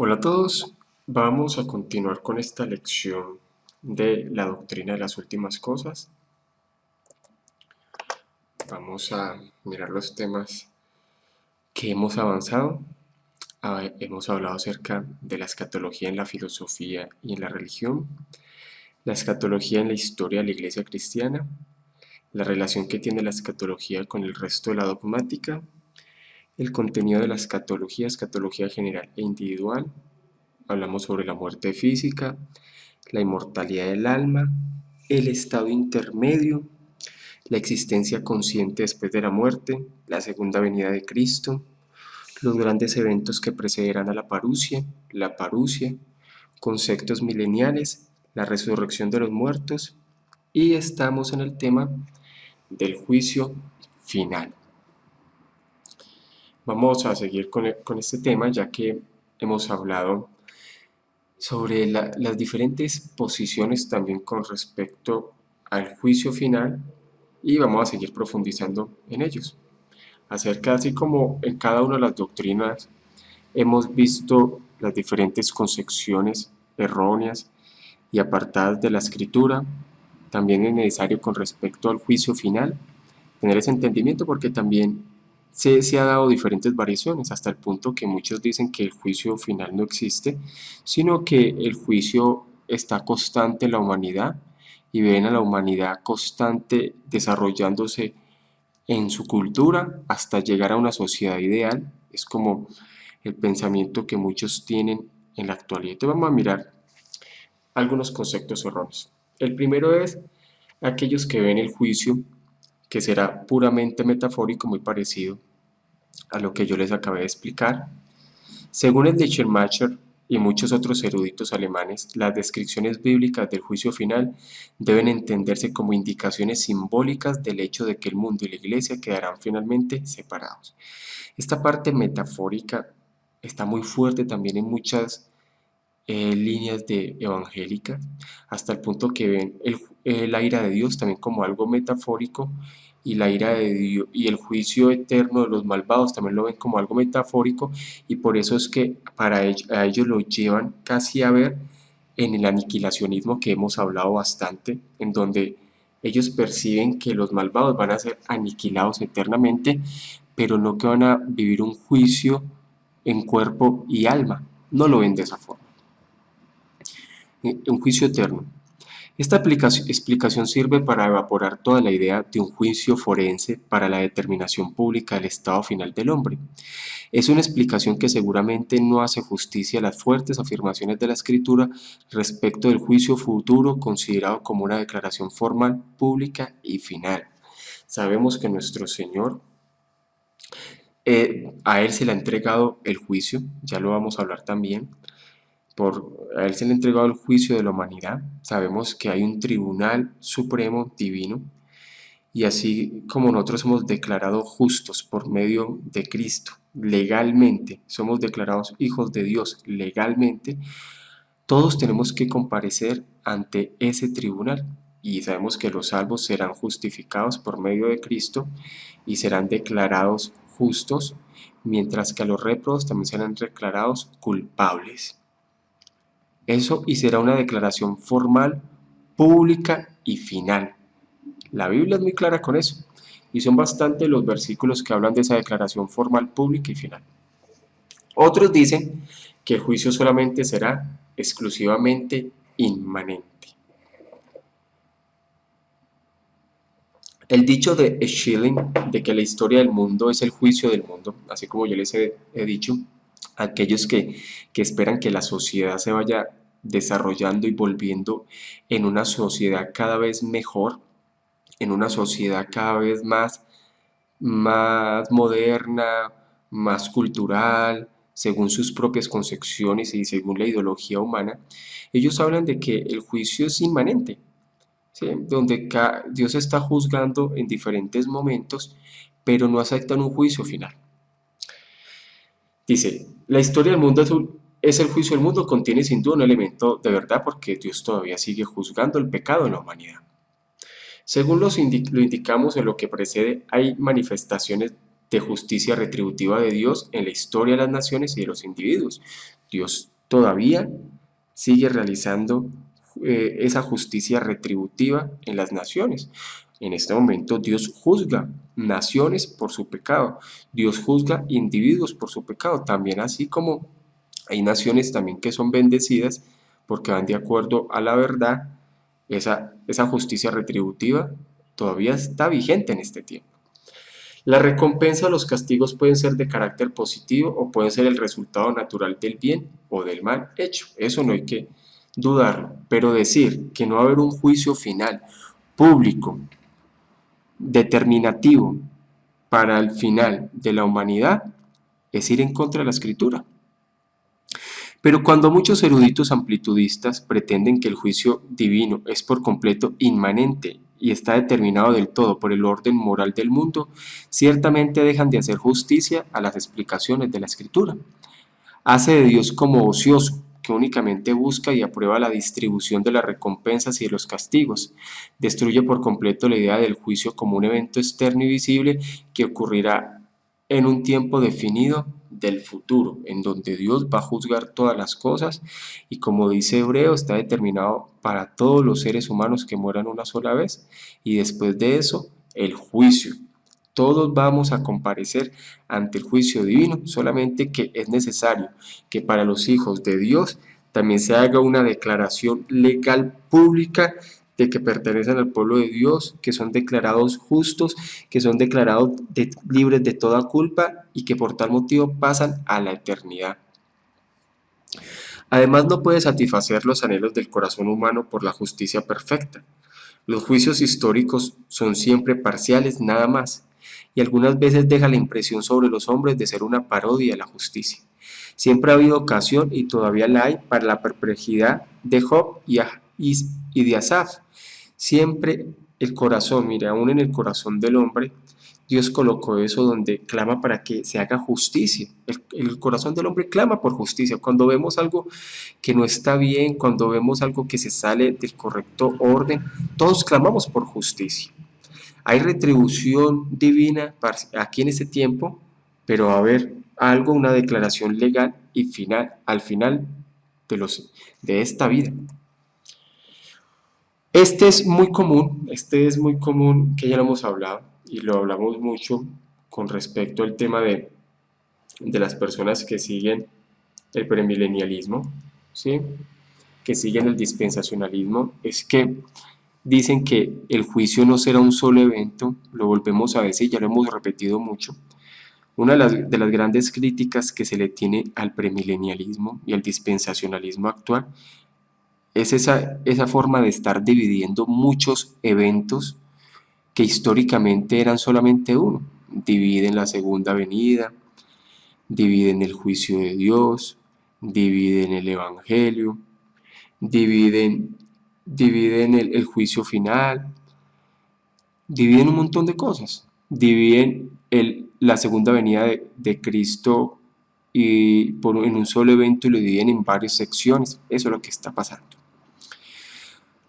Hola a todos, vamos a continuar con esta lección de la doctrina de las últimas cosas. Vamos a mirar los temas que hemos avanzado. Hemos hablado acerca de la escatología en la filosofía y en la religión, la escatología en la historia de la iglesia cristiana, la relación que tiene la escatología con el resto de la dogmática, el contenido de la escatología, escatología general e individual. Hablamos sobre la muerte física, la inmortalidad del alma, el estado intermedio, la existencia consciente después de la muerte, la segunda venida de Cristo, los grandes eventos que precederán a la parusia, conceptos mileniales, la resurrección de los muertos y estamos en el tema del juicio final. Vamos a seguir con este tema ya que hemos hablado sobre las diferentes posiciones también con respecto al juicio final y vamos a seguir profundizando en ellos. Acerca, así como en cada una de las doctrinas hemos visto las diferentes concepciones erróneas y apartadas de la escritura, también es necesario con respecto al juicio final tener ese entendimiento porque también se ha dado diferentes variaciones hasta el punto que muchos dicen que el juicio final no existe, sino que el juicio está constante en la humanidad y ven a la humanidad constante desarrollándose en su cultura hasta llegar a una sociedad ideal. Es como el pensamiento que muchos tienen en la actualidad. Entonces vamos a mirar algunos conceptos erróneos. El primero es aquellos que ven el juicio que será puramente metafórico, muy parecido a lo que yo les acabé de explicar. Según el de Schleiermacher y muchos otros eruditos alemanes, las descripciones bíblicas del juicio final deben entenderse como indicaciones simbólicas del hecho de que el mundo y la iglesia quedarán finalmente separados. Esta parte metafórica está muy fuerte también en muchas líneas de evangélica, hasta el punto que ven la ira de Dios también como algo metafórico y la ira de Dios y el juicio eterno de los malvados también lo ven como algo metafórico y por eso es que a ellos lo llevan casi a ver en el aniquilacionismo que hemos hablado bastante, en donde ellos perciben que los malvados van a ser aniquilados eternamente, pero no que van a vivir un juicio en cuerpo y alma, no lo ven de esa forma. Un juicio eterno. Esta explicación sirve para evaporar toda la idea de un juicio forense para la determinación pública del estado final del hombre. Es una explicación que seguramente no hace justicia a las fuertes afirmaciones de la Escritura respecto del juicio futuro considerado como una declaración formal, pública y final. Sabemos que nuestro Señor, a Él se le ha entregado el juicio, ya lo vamos a hablar también, a él se le ha entregado el juicio de la humanidad. Sabemos que hay un tribunal supremo divino y así como nosotros somos declarados justos por medio de Cristo, legalmente, somos declarados hijos de Dios legalmente, todos tenemos que comparecer ante ese tribunal y sabemos que los salvos serán justificados por medio de Cristo y serán declarados justos, mientras que a los réprobos también serán declarados culpables. Eso y será una declaración formal, pública y final. La Biblia es muy clara con eso y son bastante los versículos que hablan de esa declaración formal, pública y final. Otros dicen que el juicio solamente será exclusivamente inmanente. El dicho de Schelling de que la historia del mundo es el juicio del mundo, así como yo les he dicho, aquellos que esperan que la sociedad se vaya desarrollando y volviendo en una sociedad cada vez mejor, en una sociedad cada vez más moderna, más cultural, según sus propias concepciones y según la ideología humana, ellos hablan de que el juicio es inmanente, ¿sí? Donde Dios está juzgando en diferentes momentos, pero no aceptan un juicio final. Dice, la historia del mundo es el juicio del mundo, contiene sin duda un elemento de verdad porque Dios todavía sigue juzgando el pecado en la humanidad. Según lo indicamos en lo que precede, hay manifestaciones de justicia retributiva de Dios en la historia de las naciones y de los individuos. Dios todavía sigue realizando esa justicia retributiva en las naciones. En este momento Dios juzga naciones por su pecado, Dios juzga individuos por su pecado, también así como hay naciones también que son bendecidas porque van de acuerdo a la verdad. Esa justicia retributiva todavía está vigente en este tiempo. La recompensa o los castigos pueden ser de carácter positivo o pueden ser el resultado natural del bien o del mal hecho. Eso no hay que dudarlo. Pero decir que no va a haber un juicio final, público, determinativo para el final de la humanidad, es ir en contra de la Escritura. Pero cuando muchos eruditos amplitudistas pretenden que el juicio divino es por completo inmanente y está determinado del todo por el orden moral del mundo, ciertamente dejan de hacer justicia a las explicaciones de la Escritura. Hace de Dios como ocioso, que únicamente busca y aprueba la distribución de las recompensas y de los castigos. Destruye por completo la idea del juicio como un evento externo y visible que ocurrirá en un tiempo definido del futuro, en donde Dios va a juzgar todas las cosas y, como dice Hebreo, está determinado para todos los seres humanos que mueran una sola vez y después de eso el juicio. Todos vamos a comparecer ante el juicio divino, solamente que es necesario que para los hijos de Dios también se haga una declaración legal pública de que pertenecen al pueblo de Dios, que son declarados justos, que son declarados libres de toda culpa y que por tal motivo pasan a la eternidad. Además, no puede satisfacer los anhelos del corazón humano por la justicia perfecta. Los juicios históricos son siempre parciales nada más, y algunas veces deja la impresión sobre los hombres de ser una parodia de la justicia. Siempre ha habido ocasión, y todavía la hay, para la perplejidad de Job y de Asaf. Siempre el corazón, mire, aún en el corazón del hombre, Dios colocó eso donde clama para que se haga justicia. El corazón del hombre clama por justicia. Cuando vemos algo que no está bien, cuando vemos algo que se sale del correcto orden, todos clamamos por justicia. Hay retribución divina aquí en este tiempo, pero va a haber algo, una declaración legal y final, al final de esta vida. Este es muy común, que ya lo hemos hablado y lo hablamos mucho con respecto al tema de las personas que siguen el premilenialismo, ¿sí? Que siguen el dispensacionalismo, es que dicen que el juicio no será un solo evento, lo volvemos a decir, ya lo hemos repetido mucho. Una de las grandes críticas que se le tiene al premilenialismo y al dispensacionalismo actual es esa forma de estar dividiendo muchos eventos que históricamente eran solamente uno. Dividen la segunda venida, dividen el juicio de Dios, dividen el evangelio, dividen el juicio final, dividen un montón de cosas, dividen la segunda venida de Cristo en un solo evento y lo dividen en varias secciones. Eso es lo que está pasando.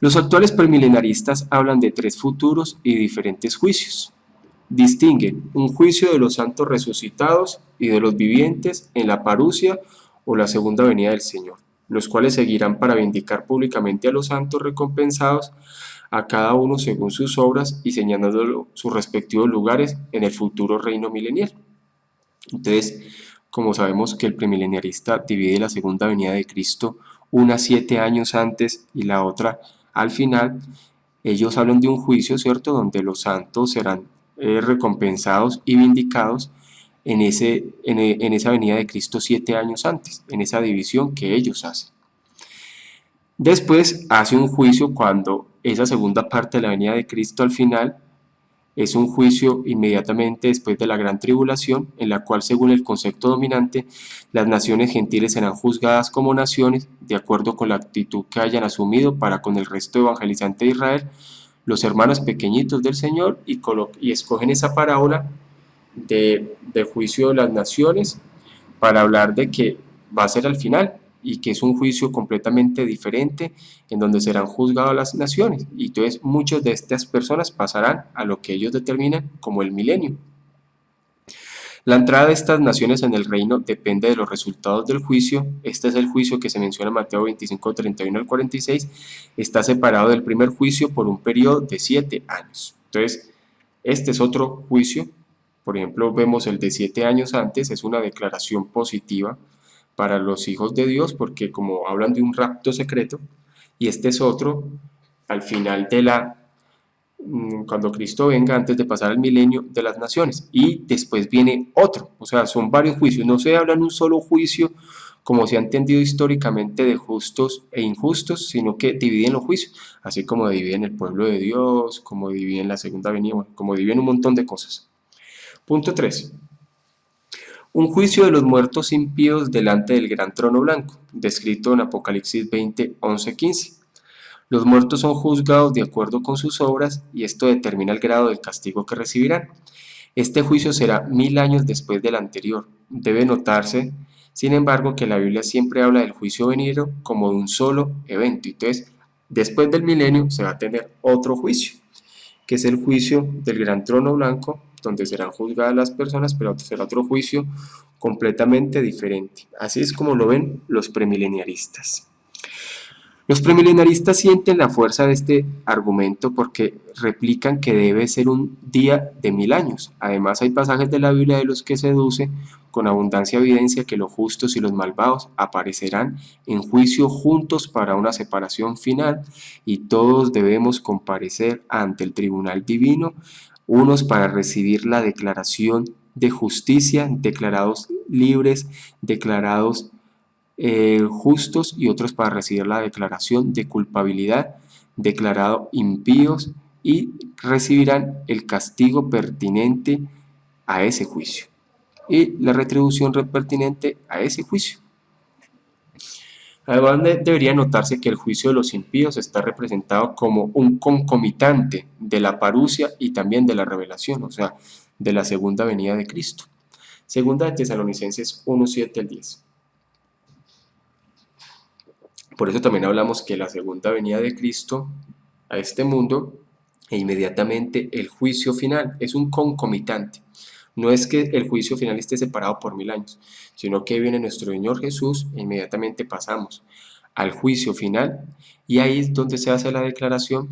Los actuales premilenaristas hablan de tres futuros y diferentes juicios. Distinguen un juicio de los santos resucitados y de los vivientes en la parusia o la segunda venida del Señor, los cuales seguirán para vindicar públicamente a los santos recompensados, a cada uno según sus obras y señalando sus respectivos lugares en el futuro reino milenial. Entonces, como sabemos que el premileniarista divide la segunda venida de Cristo una 7 años antes y la otra al final, ellos hablan de un juicio, ¿cierto?, donde los santos serán recompensados y vindicados en esa venida de Cristo 7 años antes, en esa división que ellos hacen. Después hace un juicio cuando esa segunda parte de la venida de Cristo al final es un juicio inmediatamente después de la gran tribulación, en la cual, según el concepto dominante, las naciones gentiles serán juzgadas como naciones de acuerdo con la actitud que hayan asumido para con el resto evangelizante de Israel, los hermanos pequeñitos del Señor, y escogen esa parábola de juicio de las naciones para hablar de que va a ser al final y que es un juicio completamente diferente en donde serán juzgadas las naciones, y entonces muchas de estas personas pasarán a lo que ellos determinan como el milenio. La entrada de estas naciones en el reino depende de los resultados del juicio. Este es el juicio que se menciona en Mateo 25, 31 al 46. Está separado del primer juicio por un periodo de 7 años. Entonces, este es otro juicio. Por ejemplo, vemos el de 7 años antes, es una declaración positiva para los hijos de Dios, porque como hablan de un rapto secreto, y este es otro al final de cuando Cristo venga, antes de pasar el milenio de las naciones, y después viene otro, o sea, son varios juicios, no se habla en un solo juicio como se ha entendido históricamente de justos e injustos, sino que dividen los juicios, así como dividen el pueblo de Dios, como dividen la segunda venida, bueno, como dividen un montón de cosas. Punto 3. Un juicio de los muertos impíos delante del gran trono blanco, descrito en Apocalipsis 20, 11, 15. Los muertos son juzgados de acuerdo con sus obras y esto determina el grado del castigo que recibirán. Este juicio será 1000 años después del anterior. Debe notarse, sin embargo, que la Biblia siempre habla del juicio venidero como de un solo evento. Entonces, después del milenio se va a tener otro juicio, que es el juicio del gran trono blanco, donde serán juzgadas las personas, pero será otro juicio completamente diferente. Así es como lo ven los premileniaristas. Los premilenaristas sienten la fuerza de este argumento porque replican que debe ser un día de 1000 años. Además, hay pasajes de la Biblia de los que se deduce con abundancia evidencia que los justos y los malvados aparecerán en juicio juntos para una separación final y todos debemos comparecer ante el tribunal divino, unos para recibir la declaración de justicia, declarados libres, declarados justos y otros para recibir la declaración de culpabilidad, declarado impíos y recibirán el castigo pertinente a ese juicio y la retribución pertinente a ese juicio. Además, debería notarse que el juicio de los impíos está representado como un concomitante de la parusia y también de la revelación, o sea, de la segunda venida de Cristo. Segunda de Tesalonicenses 1, 7 al 10. Por eso también hablamos que la segunda venida de Cristo a este mundo e inmediatamente el juicio final es un concomitante. No es que el juicio final esté separado por 1000 años, sino que viene nuestro Señor Jesús e inmediatamente pasamos al juicio final y ahí es donde se hace la declaración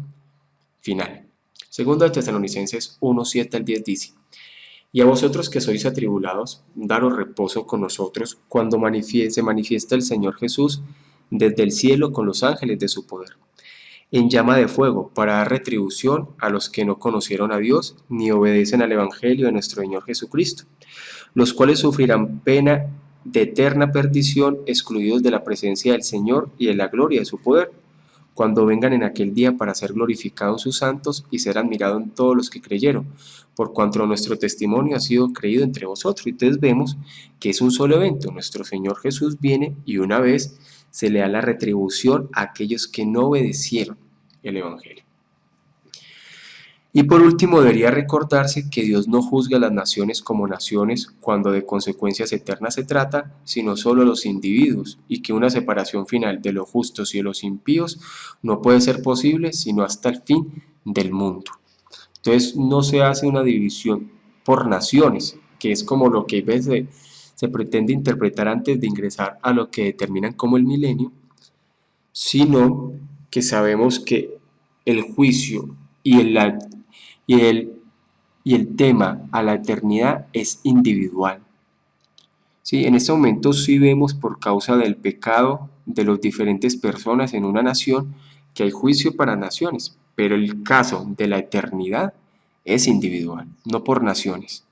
final. Segundo de Tesalonicenses 1, 7 al 10 dice: y a vosotros que sois atribulados, daros reposo con nosotros cuando se manifiesta el Señor Jesús desde el cielo con los ángeles de su poder, en llama de fuego, para dar retribución a los que no conocieron a Dios ni obedecen al Evangelio de nuestro Señor Jesucristo, los cuales sufrirán pena de eterna perdición, excluidos de la presencia del Señor y de la gloria de su poder, cuando vengan en aquel día para ser glorificados sus santos y ser admirados en todos los que creyeron, por cuanto nuestro testimonio ha sido creído entre vosotros. Entonces vemos que es un solo evento, nuestro Señor Jesús viene y una vez se le da la retribución a aquellos que no obedecieron el Evangelio. Y por último, debería recordarse que Dios no juzga a las naciones como naciones cuando de consecuencias eternas se trata, sino solo a los individuos, y que una separación final de los justos y de los impíos no puede ser posible sino hasta el fin del mundo. Entonces no se hace una división por naciones, que es como lo que a veces se pretende interpretar antes de ingresar a lo que determinan como el milenio, sino que sabemos que el juicio y el tema a la eternidad es individual. ¿Sí? En este momento sí vemos por causa del pecado de las diferentes personas en una nación que hay juicio para naciones, pero el caso de la eternidad es individual, no por naciones.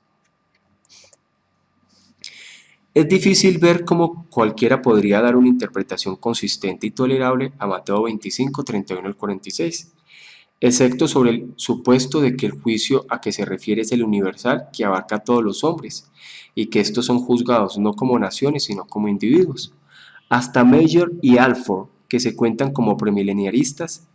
Es difícil ver cómo cualquiera podría dar una interpretación consistente y tolerable a Mateo 25, 31 al 46, excepto sobre el supuesto de que el juicio a que se refiere es el universal que abarca a todos los hombres, y que estos son juzgados no como naciones sino como individuos. Hasta Mayer y Alford, que se cuentan como premileniaristas,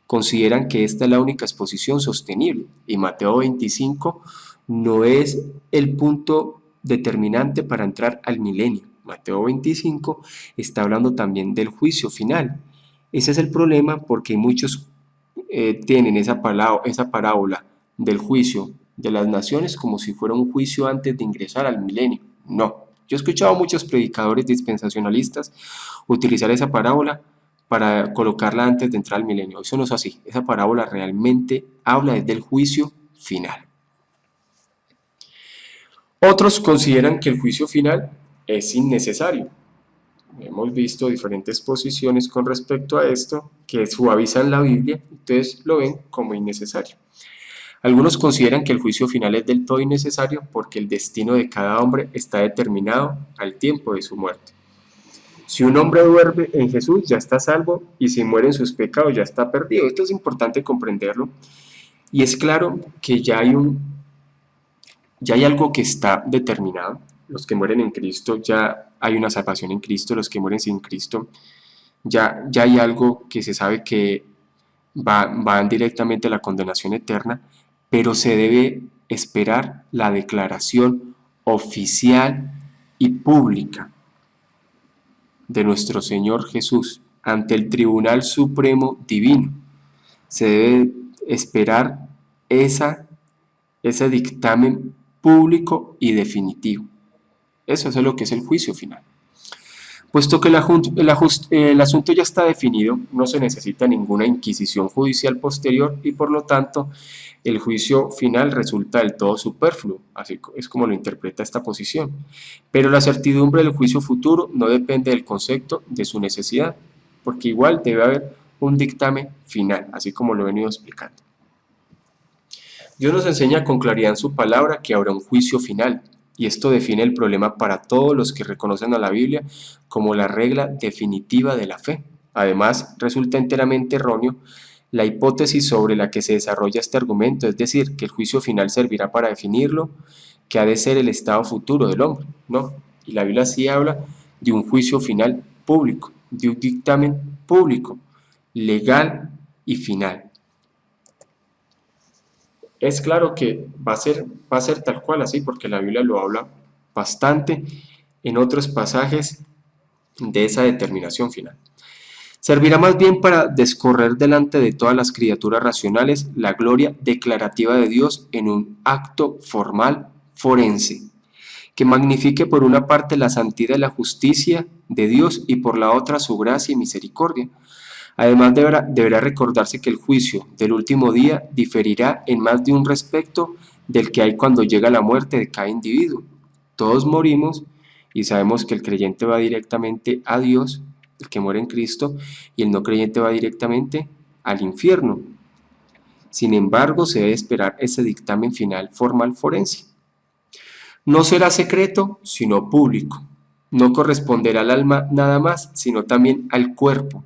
consideran que esta es la única exposición sostenible, y Mateo 25 no es el punto determinante para entrar al milenio. Mateo 25 está hablando también del juicio final. Ese es el problema porque muchos tienen esa parábola del juicio de las naciones como si fuera un juicio antes de ingresar al milenio. No. Yo he escuchado a muchos predicadores dispensacionalistas utilizar esa parábola para colocarla antes de entrar al milenio. Eso no es así. Esa parábola realmente habla desde el juicio final. Otros consideran que el juicio final es innecesario. Hemos visto diferentes posiciones con respecto a esto que suavizan la Biblia, entonces lo ven como innecesario. Algunos consideran que el juicio final es del todo innecesario porque el destino de cada hombre está determinado al tiempo de su muerte. Si un hombre duerme en Jesús, ya está salvo, y si muere en sus pecados, ya está perdido. Esto es importante comprenderlo. Y es claro que ya hay algo que está determinado. Los que mueren en Cristo, ya hay una salvación en Cristo. Los que mueren sin Cristo, ya hay algo que se sabe que van directamente a la condenación eterna, pero se debe esperar la declaración oficial y pública de nuestro Señor Jesús ante el Tribunal Supremo Divino. Se debe esperar ese dictamen público y definitivo. Eso es lo que es el juicio final. Puesto que el asunto ya está definido, no se necesita ninguna inquisición judicial posterior y por lo tanto el juicio final resulta del todo superfluo, así es como lo interpreta esta posición. Pero la certidumbre del juicio futuro no depende del concepto de su necesidad, porque igual debe haber un dictamen final, así como lo he venido explicando. Dios nos enseña con claridad en su palabra que habrá un juicio final, y esto define el problema para todos los que reconocen a la Biblia como la regla definitiva de la fe. Además, resulta enteramente erróneo la hipótesis sobre la que se desarrolla este argumento, es decir, que el juicio final servirá para definirlo, que ha de ser el estado futuro del hombre. No, y la Biblia sí habla de un juicio final público, de un dictamen público, legal y final. Es claro que va a ser tal cual así, porque la Biblia lo habla bastante en otros pasajes de esa determinación final. Servirá más bien para descorrer delante de todas las criaturas racionales la gloria declarativa de Dios en un acto formal forense, que magnifique por una parte la santidad y la justicia de Dios y por la otra su gracia y misericordia. Además deberá recordarse que el juicio del último día diferirá en más de un respecto del que hay cuando llega la muerte de cada individuo. Todos morimos y sabemos que el creyente va directamente a Dios, el que muere en Cristo, y el no creyente va directamente al infierno. Sin embargo, se debe esperar ese dictamen final formal forense. No será secreto, sino público. No corresponderá al alma nada más, sino también al cuerpo.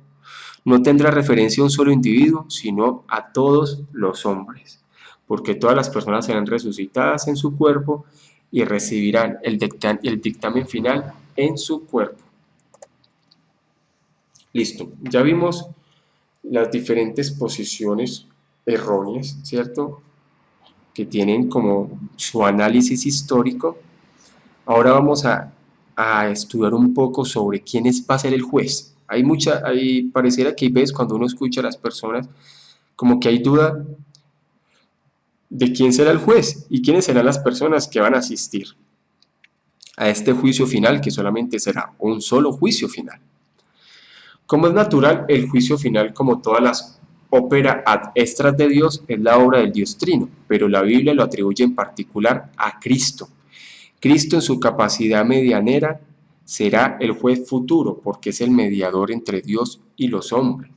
No tendrá referencia a un solo individuo, sino a todos los hombres, porque todas las personas serán resucitadas en su cuerpo y recibirán el dictamen final en su cuerpo. Listo, ya vimos las diferentes posiciones erróneas, ¿cierto? Que tienen como su análisis histórico. Ahora vamos a estudiar un poco sobre quién va a ser el juez. Pareciera que hay veces cuando uno escucha a las personas como que hay duda de quién será el juez y quiénes serán las personas que van a asistir a este juicio final, que solamente será un solo juicio final. Como es natural, el juicio final, como todas las óperas ad extras de Dios, es la obra del Dios Trino, pero la Biblia lo atribuye en particular a Cristo. Cristo en su capacidad medianera será el juez futuro, porque es el mediador entre Dios y los hombres.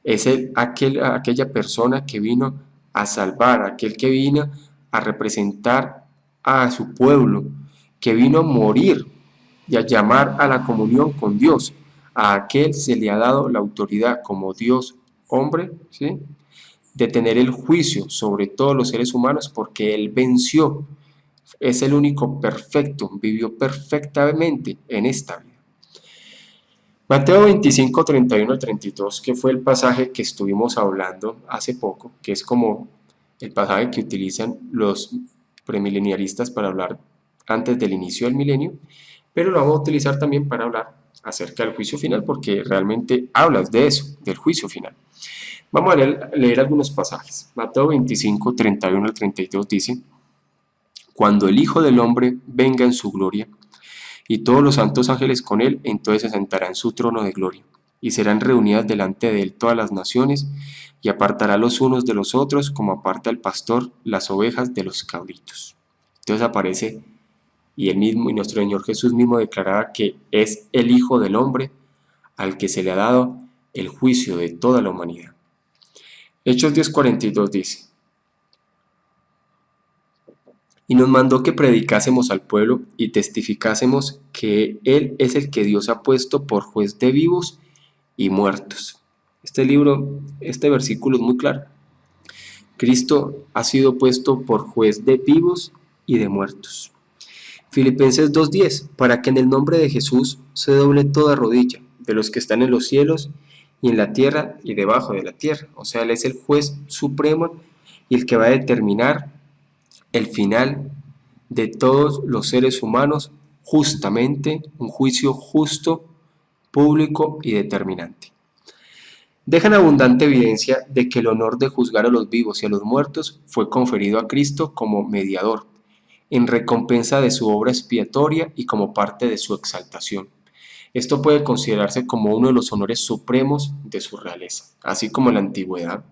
Es aquella persona que vino a salvar, aquel que vino a representar a su pueblo, que vino a morir y a llamar a la comunión con Dios. A aquel se le ha dado la autoridad como Dios hombre, ¿sí?, de tener el juicio sobre todos los seres humanos, porque Él venció. Es el único perfecto, vivió perfectamente en esta vida. Mateo 25, 31 al 32, que fue el pasaje que estuvimos hablando hace poco, que es como el pasaje que utilizan los premileniaristas para hablar antes del inicio del milenio, pero lo vamos a utilizar también para hablar acerca del juicio final, porque realmente hablas de eso, del juicio final. Vamos a leer algunos pasajes. Mateo 25, 31 al 32 dice: Cuando el Hijo del Hombre venga en su gloria, y todos los santos ángeles con él, entonces se sentará en su trono de gloria, y serán reunidas delante de él todas las naciones, y apartará los unos de los otros, como aparta el pastor las ovejas de los cabritos. Entonces aparece, y él mismo, y nuestro Señor Jesús mismo declaraba que es el Hijo del Hombre al que se le ha dado el juicio de toda la humanidad. Hechos 10:42 dice: y nos mandó que predicásemos al pueblo y testificásemos que Él es el que Dios ha puesto por juez de vivos y muertos. Este versículo es muy claro. Cristo ha sido puesto por juez de vivos y de muertos. Filipenses 2:10, para que en el nombre de Jesús se doble toda rodilla, de los que están en los cielos y en la tierra y debajo de la tierra. O sea, Él es el juez supremo y el que va a determinar el final de todos los seres humanos justamente, un juicio justo, público y determinante. Dejan abundante evidencia de que el honor de juzgar a los vivos y a los muertos fue conferido a Cristo como mediador, en recompensa de su obra expiatoria y como parte de su exaltación. Esto puede considerarse como uno de los honores supremos de su realeza, así como en la antigüedad.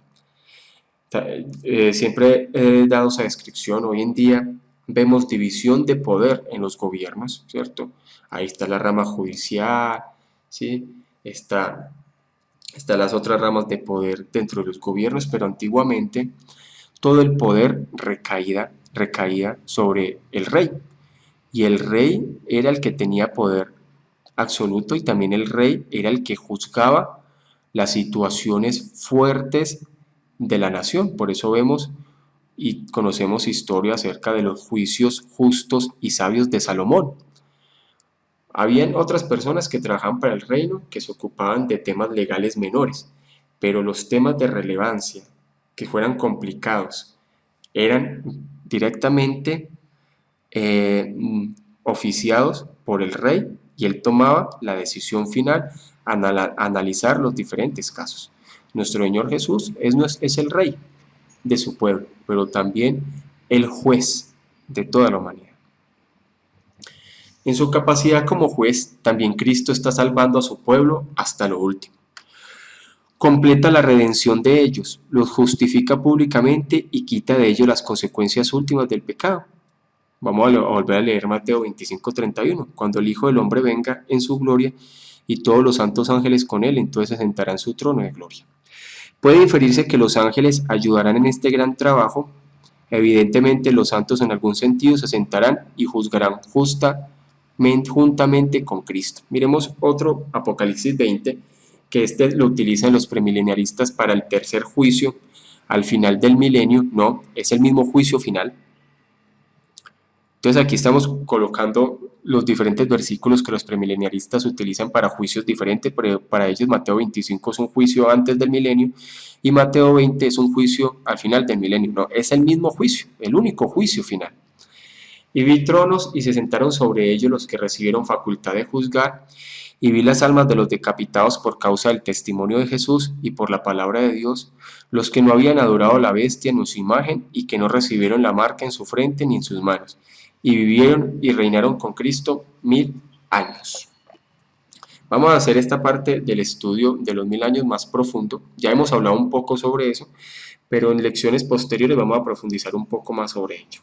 Siempre he dado esa descripción. Hoy en día vemos división de poder en los gobiernos, ¿cierto? Ahí está la rama judicial, ¿sí? Están las otras ramas de poder dentro de los gobiernos, pero antiguamente todo el poder recaía sobre el rey. Y el rey era el que tenía poder absoluto, y también el rey era el que juzgaba las situaciones fuertes de la nación. Por eso vemos y conocemos historia acerca de los juicios justos y sabios de Salomón. Habían otras personas que trabajaban para el reino que se ocupaban de temas legales menores, pero los temas de relevancia que fueran complicados eran directamente oficiados por el rey, y él tomaba la decisión final a analizar los diferentes casos. Nuestro Señor Jesús es el rey de su pueblo, pero también el juez de toda la humanidad. En su capacidad como juez, también Cristo está salvando a su pueblo hasta lo último. Completa la redención de ellos, los justifica públicamente y quita de ellos las consecuencias últimas del pecado. Vamos a volver a leer Mateo 25:31. Cuando el Hijo del Hombre venga en su gloria y todos los santos ángeles con él, entonces se sentará en su trono de gloria. Puede inferirse que los ángeles ayudarán en este gran trabajo. Evidentemente los santos en algún sentido se sentarán y juzgarán juntamente con Cristo. Miremos otro Apocalipsis 20, que lo utilizan los premileniaristas para el tercer juicio al final del milenio. No, es el mismo juicio final. Entonces aquí estamos colocando los diferentes versículos que los premileniaristas utilizan para juicios diferentes. Para ellos Mateo 25 es un juicio antes del milenio y Mateo 20 es un juicio al final del milenio. No, es el mismo juicio, el único juicio final. Y vi tronos y se sentaron sobre ellos los que recibieron facultad de juzgar, y vi las almas de los decapitados por causa del testimonio de Jesús y por la palabra de Dios, los que no habían adorado a la bestia ni su imagen y que no recibieron la marca en su frente ni en sus manos, y vivieron y reinaron con Cristo 1000 años. Vamos a hacer esta parte del estudio de los 1000 años más profundo. Ya hemos hablado un poco sobre eso, pero en lecciones posteriores vamos a profundizar un poco más sobre ello.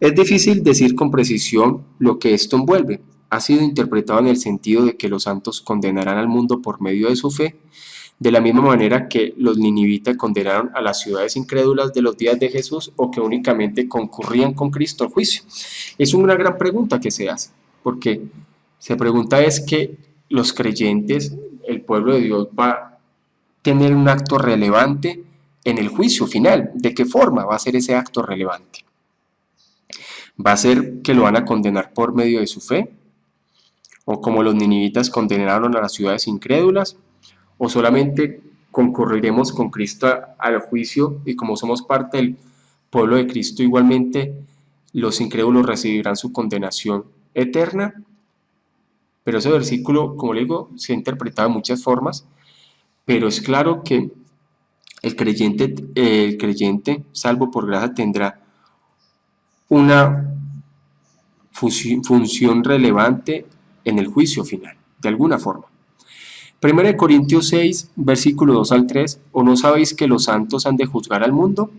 Es difícil decir con precisión lo que esto envuelve. Ha sido interpretado en el sentido de que los santos condenarán al mundo por medio de su fe, de la misma manera que los ninivitas condenaron a las ciudades incrédulas de los días de Jesús, o que únicamente concurrían con Cristo al juicio. Es una gran pregunta que se hace, porque se pregunta es que los creyentes, el pueblo de Dios, va a tener un acto relevante en el juicio final. ¿De qué forma va a ser ese acto relevante? ¿Va a ser que lo van a condenar por medio de su fe? ¿O como los ninivitas condenaron a las ciudades incrédulas? ¿O solamente concurriremos con Cristo al juicio, y como somos parte del pueblo de Cristo, igualmente los incrédulos recibirán su condenación eterna? Pero ese versículo, como le digo, se ha interpretado de muchas formas, pero es claro que el creyente salvo por gracia tendrá una función relevante en el juicio final, de alguna forma. 1 Corintios 6, versículo 2 al 3, ¿o no sabéis que los santos han de juzgar al mundo?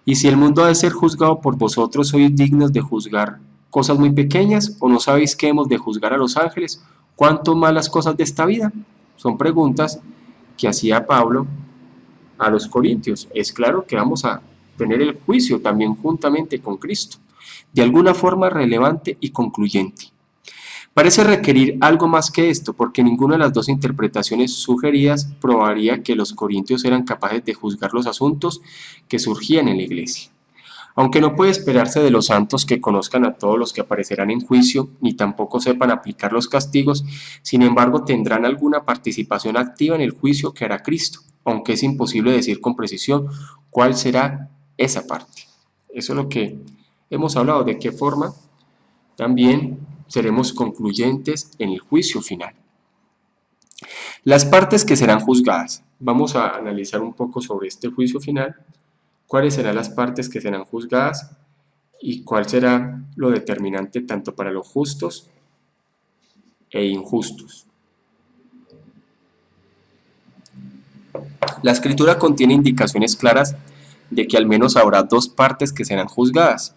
Y si el mundo ha de ser juzgado por vosotros, ¿sois dignos de juzgar cosas muy pequeñas? ¿O no sabéis que hemos de juzgar a los ángeles? ¿Cuánto más las cosas de esta vida? Son preguntas que hacía Pablo a los corintios. Es claro que vamos a tener el juicio también juntamente con Cristo, de alguna forma relevante y concluyente. Parece requerir algo más que esto, porque ninguna de las dos interpretaciones sugeridas probaría que los corintios eran capaces de juzgar los asuntos que surgían en la iglesia. Aunque no puede esperarse de los santos que conozcan a todos los que aparecerán en juicio, ni tampoco sepan aplicar los castigos, sin embargo tendrán alguna participación activa en el juicio que hará Cristo, aunque es imposible decir con precisión cuál será esa parte. Eso es lo que hemos hablado, de qué forma también seremos concluyentes en el juicio final. Las partes que serán juzgadas. Vamos a analizar un poco sobre este juicio final, cuáles serán las partes que serán juzgadas y cuál será lo determinante tanto para los justos e injustos. La escritura contiene indicaciones claras de que al menos habrá dos partes que serán juzgadas.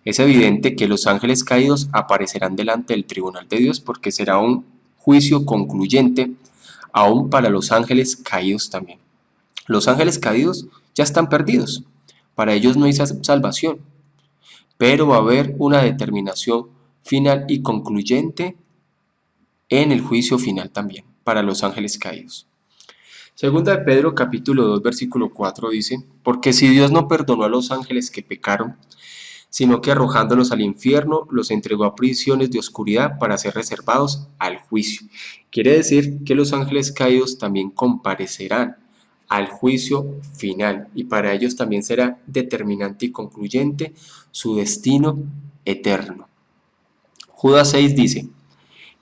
Es evidente que los ángeles caídos aparecerán delante del tribunal de Dios porque será un juicio concluyente aún para los ángeles caídos también. Los ángeles caídos ya están perdidos, para ellos no hay salvación, pero va a haber una determinación final y concluyente en el juicio final también para los ángeles caídos. Segunda de Pedro capítulo 2 versículo 4 dice: porque si Dios no perdonó a los ángeles que pecaron, sino que arrojándolos al infierno los entregó a prisiones de oscuridad para ser reservados al juicio. Quiere decir que los ángeles caídos también comparecerán al juicio final y para ellos también será determinante y concluyente su destino eterno. Judas 6 dice: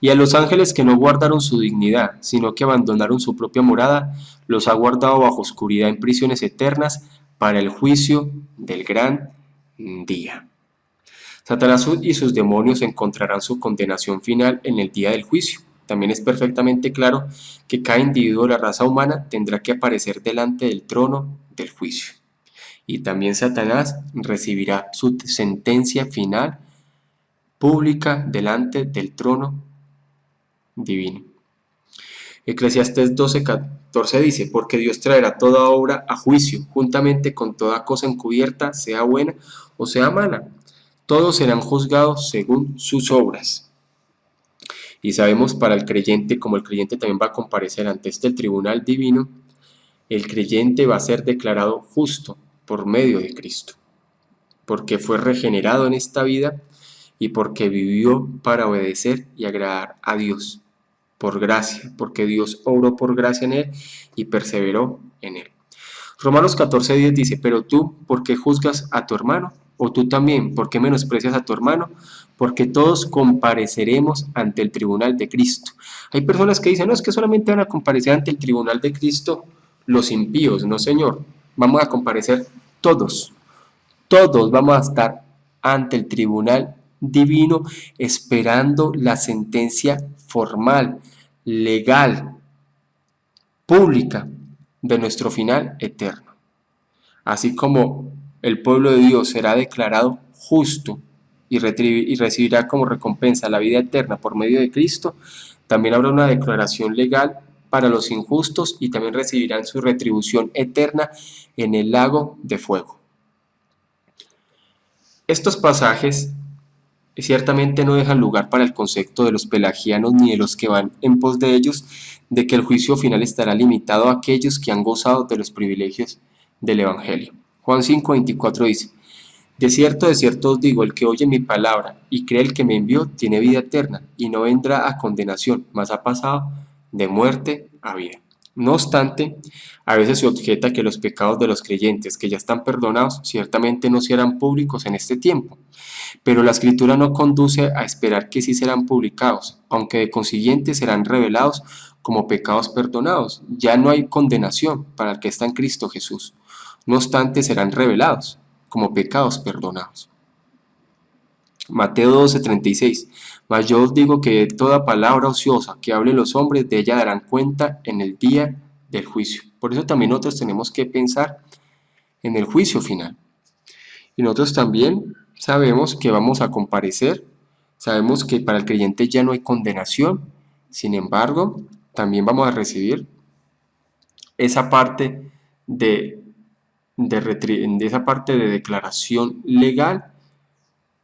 y a los ángeles que no guardaron su dignidad, sino que abandonaron su propia morada, los ha guardado bajo oscuridad en prisiones eternas para el juicio del gran día. Satanás y sus demonios encontrarán su condenación final en el día del juicio. También es perfectamente claro que cada individuo de la raza humana tendrá que aparecer delante del trono del juicio. Y también Satanás recibirá su sentencia final pública delante del trono divino. Eclesiastés 12:14 dice: porque Dios traerá toda obra a juicio, juntamente con toda cosa encubierta, sea buena o sea mala. Todos serán juzgados según sus obras. Y sabemos para el creyente, como el creyente también va a comparecer ante este tribunal divino, el creyente va a ser declarado justo por medio de Cristo, porque fue regenerado en esta vida y porque vivió para obedecer y agradar a Dios, por gracia, porque Dios obró por gracia en él y perseveró en él. Romanos 14:10 dice: pero tú, ¿por qué juzgas a tu hermano? O tú también, ¿por qué menosprecias a tu hermano? Porque todos compareceremos ante el tribunal de Cristo. Hay personas que dicen: no, es que solamente van a comparecer ante el tribunal de Cristo los impíos. No, Señor, vamos a comparecer todos. Todos vamos a estar ante el tribunal divino esperando la sentencia formal, legal, pública de nuestro final eterno. Así como el pueblo de Dios será declarado justo y recibirá como recompensa la vida eterna por medio de Cristo, también habrá una declaración legal para los injustos y también recibirán su retribución eterna en el lago de fuego. Estos pasajes ciertamente no dejan lugar para el concepto de los pelagianos ni de los que van en pos de ellos, de que el juicio final estará limitado a aquellos que han gozado de los privilegios del Evangelio. Juan 5:24 dice: de cierto os digo, el que oye mi palabra y cree el que me envió, tiene vida eterna, y no vendrá a condenación, mas ha pasado de muerte a vida. No obstante, a veces se objeta que los pecados de los creyentes que ya están perdonados ciertamente no se harán públicos en este tiempo, pero la Escritura no conduce a esperar que sí serán publicados, aunque de consiguiente serán revelados como pecados perdonados. Ya no hay condenación para el que está en Cristo Jesús. No obstante, serán revelados como pecados perdonados. Mateo 12:36. Mas yo os digo que toda palabra ociosa que hablen los hombres, de ella darán cuenta en el día del juicio. Por eso también nosotros tenemos que pensar en el juicio final. Y nosotros también sabemos que vamos a comparecer, sabemos que para el creyente ya no hay condenación, sin embargo, también vamos a recibir esa parte de esa parte de declaración legal,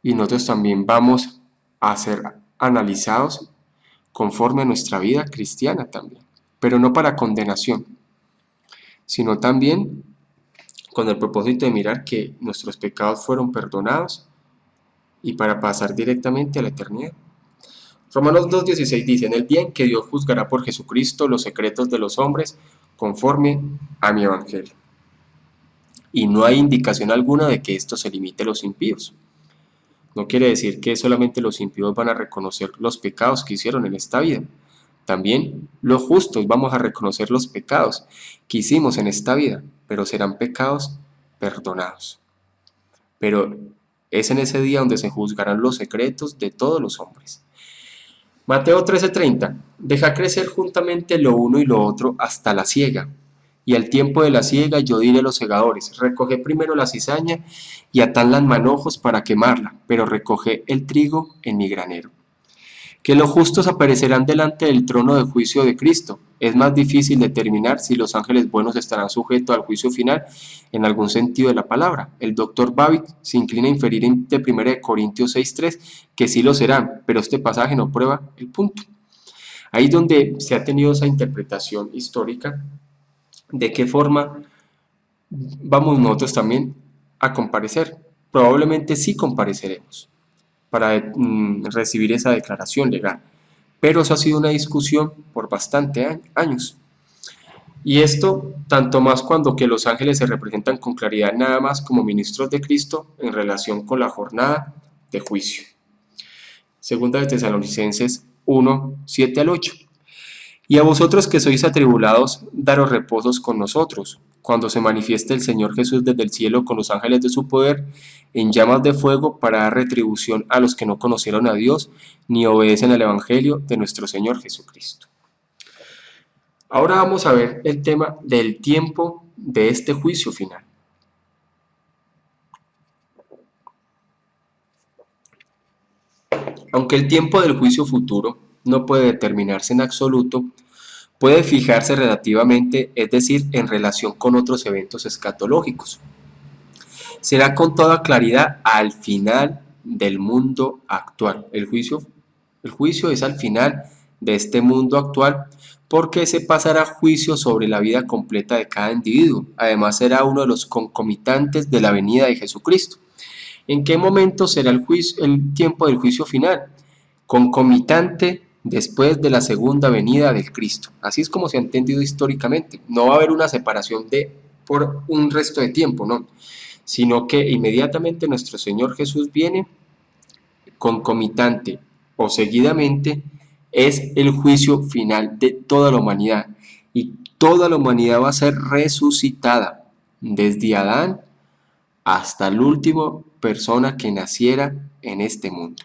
y nosotros también vamos a ser analizados conforme a nuestra vida cristiana también, pero no para condenación, sino también con el propósito de mirar que nuestros pecados fueron perdonados y para pasar directamente a la eternidad. Romanos 2:16 dice: en el día en que Dios juzgará por Jesucristo los secretos de los hombres conforme a mi evangelio. Y no hay indicación alguna de que esto se limite a los impíos. No quiere decir que solamente los impíos van a reconocer los pecados que hicieron en esta vida. También los justos vamos a reconocer los pecados que hicimos en esta vida, pero serán pecados perdonados. Pero es en ese día donde se juzgarán los secretos de todos los hombres. Mateo 13:30. Deja crecer juntamente lo uno y lo otro hasta la siega. Y al tiempo de la siega yo diré a los segadores: recoged primero la cizaña y atadla en manojos para quemarla, pero recoged el trigo en mi granero. Que los justos aparecerán delante del trono de juicio de Cristo. Es más difícil determinar si los ángeles buenos estarán sujetos al juicio final en algún sentido de la palabra. El Dr. Babic se inclina a inferir de 1 Corintios 6:3 que sí lo serán, pero este pasaje no prueba el punto. Ahí es donde se ha tenido esa interpretación histórica de qué forma vamos nosotros también a comparecer. Probablemente sí compareceremos para recibir esa declaración legal, pero eso ha sido una discusión por bastante años. Y esto tanto más cuando que los ángeles se representan con claridad nada más como ministros de Cristo en relación con la jornada de juicio. Segunda de Tesalonicenses 1:7-8. Y a vosotros que sois atribulados, daros reposos con nosotros, cuando se manifieste el Señor Jesús desde el cielo con los ángeles de su poder, en llamas de fuego, para dar retribución a los que no conocieron a Dios, ni obedecen al Evangelio de nuestro Señor Jesucristo. Ahora vamos a ver el tema del tiempo de este juicio final. Aunque el tiempo del juicio futuro no puede determinarse en absoluto, puede fijarse relativamente, es decir, en relación con otros eventos escatológicos. Será con toda claridad al final del mundo actual. El juicio es al final de este mundo actual, porque se pasará juicio sobre la vida completa de cada individuo. Además, será uno de los concomitantes de la venida de Jesucristo. ¿En qué momento será el tiempo del juicio final? Concomitante después de la segunda venida del Cristo. Así es como se ha entendido históricamente. No va a haber una separación por un resto de tiempo, no, sino que inmediatamente nuestro Señor Jesús viene, concomitante o seguidamente es el juicio final de toda la humanidad, y toda la humanidad va a ser resucitada, desde Adán hasta la última persona que naciera en este mundo.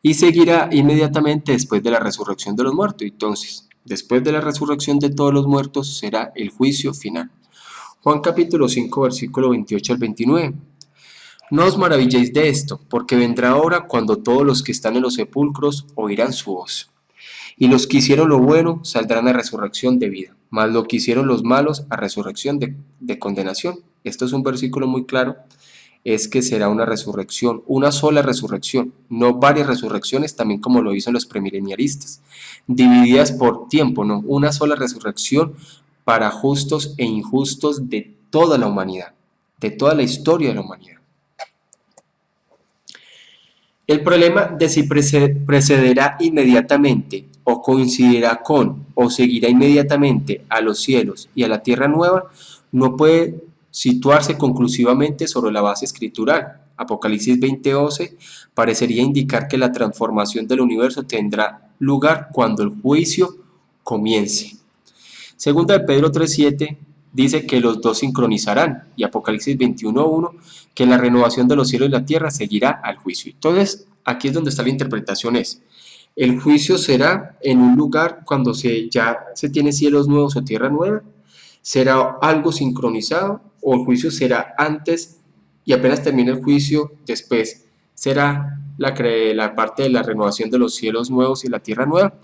Y seguirá inmediatamente después de la resurrección de los muertos. Entonces, después de la resurrección de todos los muertos será el juicio final. Juan capítulo 5, versículo 28-29. No os maravilléis de esto, porque vendrá hora cuando todos los que están en los sepulcros oirán su voz. Y los que hicieron lo bueno saldrán a resurrección de vida, mas los que hicieron los malos a resurrección de condenación. Esto es un versículo muy claro, es que será una resurrección, una sola resurrección, no varias resurrecciones, también como lo dicen los premileniaristas, divididas por tiempo, no, una sola resurrección para justos e injustos de toda la humanidad, de toda la historia de la humanidad. El problema de si precederá inmediatamente o coincidirá con o seguirá inmediatamente a los cielos y a la tierra nueva no puede situarse conclusivamente sobre la base escritural. Apocalipsis 20:11 parecería indicar que la transformación del universo tendrá lugar cuando el juicio comience. Segunda de Pedro 3:7 dice que los dos sincronizarán, y Apocalipsis 21:1, que la renovación de los cielos y la tierra seguirá al juicio. Entonces, aquí es donde está la interpretación, el juicio será en un lugar cuando ya se tiene cielos nuevos o tierra nueva, será algo sincronizado, o el juicio será antes y apenas termine el juicio, después será la parte de la renovación de los cielos nuevos y la tierra nueva.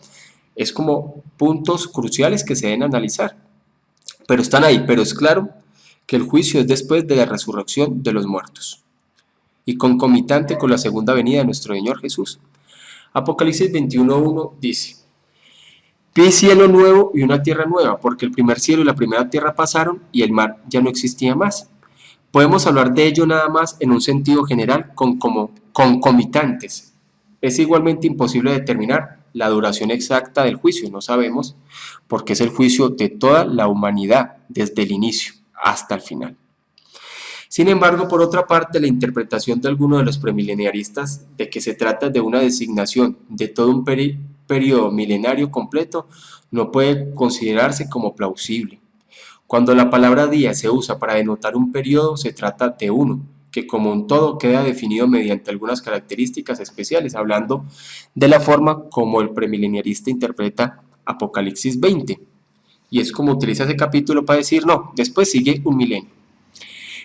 Es como puntos cruciales que se deben analizar, pero están ahí. Pero es claro que el juicio es después de la resurrección de los muertos y concomitante con la segunda venida de nuestro Señor Jesús. Apocalipsis 21:1 dice: vi cielo nuevo y una tierra nueva, porque el primer cielo y la primera tierra pasaron y el mar ya no existía más. Podemos hablar de ello nada más en un sentido general como concomitantes. Es igualmente imposible determinar la duración exacta del juicio, no sabemos, porque es el juicio de toda la humanidad desde el inicio hasta el final. Sin embargo, por otra parte, la interpretación de algunos de los premileniaristas de que se trata de una designación de todo un periodo milenario completo no puede considerarse como plausible. Cuando la palabra día se usa para denotar un periodo, se trata de uno, que como un todo queda definido mediante algunas características especiales, hablando de la forma como el premileniarista interpreta Apocalipsis 20. Y es como utiliza ese capítulo para decir, no, después sigue un milenio.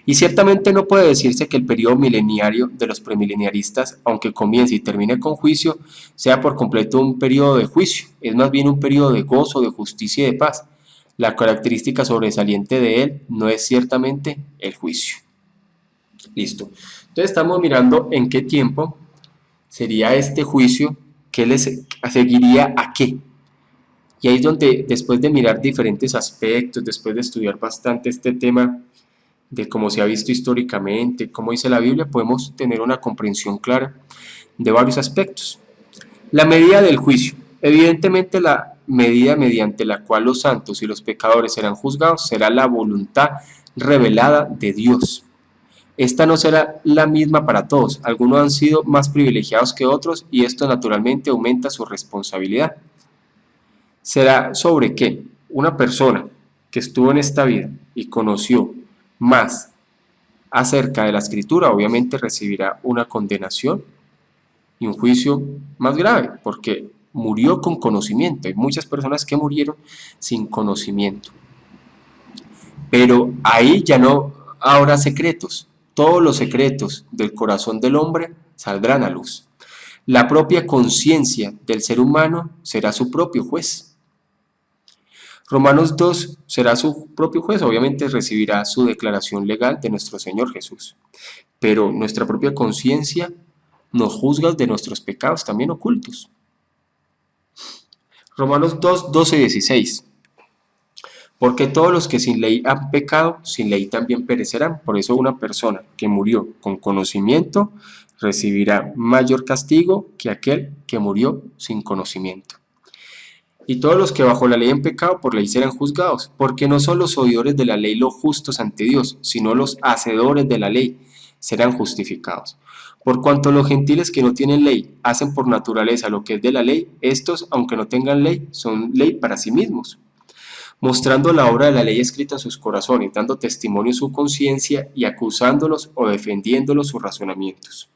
Y ciertamente no puede decirse que el periodo mileniario de los premileniaristas, aunque comience y termine con juicio, sea por completo un periodo de juicio, es más bien un periodo de gozo, de justicia y de paz. La característica sobresaliente de él no es ciertamente el juicio. Listo. Entonces estamos mirando en qué tiempo sería este juicio, qué les seguiría a qué. Y ahí es donde, después de mirar diferentes aspectos, después de estudiar bastante este tema de cómo se ha visto históricamente, cómo dice la Biblia, podemos tener una comprensión clara de varios aspectos. La medida del juicio. Evidentemente la medida mediante la cual los santos y los pecadores serán juzgados será la voluntad revelada de Dios. Esta no será la misma para todos, algunos han sido más privilegiados que otros y esto naturalmente aumenta su responsabilidad. ¿Será sobre qué? Una persona que estuvo en esta vida y conoció más acerca de la Escritura, obviamente recibirá una condenación y un juicio más grave, porque murió con conocimiento. Hay muchas personas que murieron sin conocimiento. Pero ahí ya no habrá secretos. Todos los secretos del corazón del hombre saldrán a luz. La propia conciencia del ser humano será su propio juez. Romanos 2 será su propio juez, obviamente recibirá su declaración legal de nuestro Señor Jesús. Pero nuestra propia conciencia nos juzga de nuestros pecados también ocultos. Romanos 2, 12 y 16. Porque todos los que sin ley han pecado, sin ley también perecerán. Por eso una persona que murió con conocimiento recibirá mayor castigo que aquel que murió sin conocimiento. Y todos los que bajo la ley han pecado por ley serán juzgados, porque no son los oidores de la ley los justos ante Dios, sino los hacedores de la ley serán justificados. Por cuanto los gentiles que no tienen ley hacen por naturaleza lo que es de la ley, estos, aunque no tengan ley, son ley para sí mismos, mostrando la obra de la ley escrita en sus corazones, dando testimonio su conciencia y acusándolos o defendiéndolos sus razonamientos.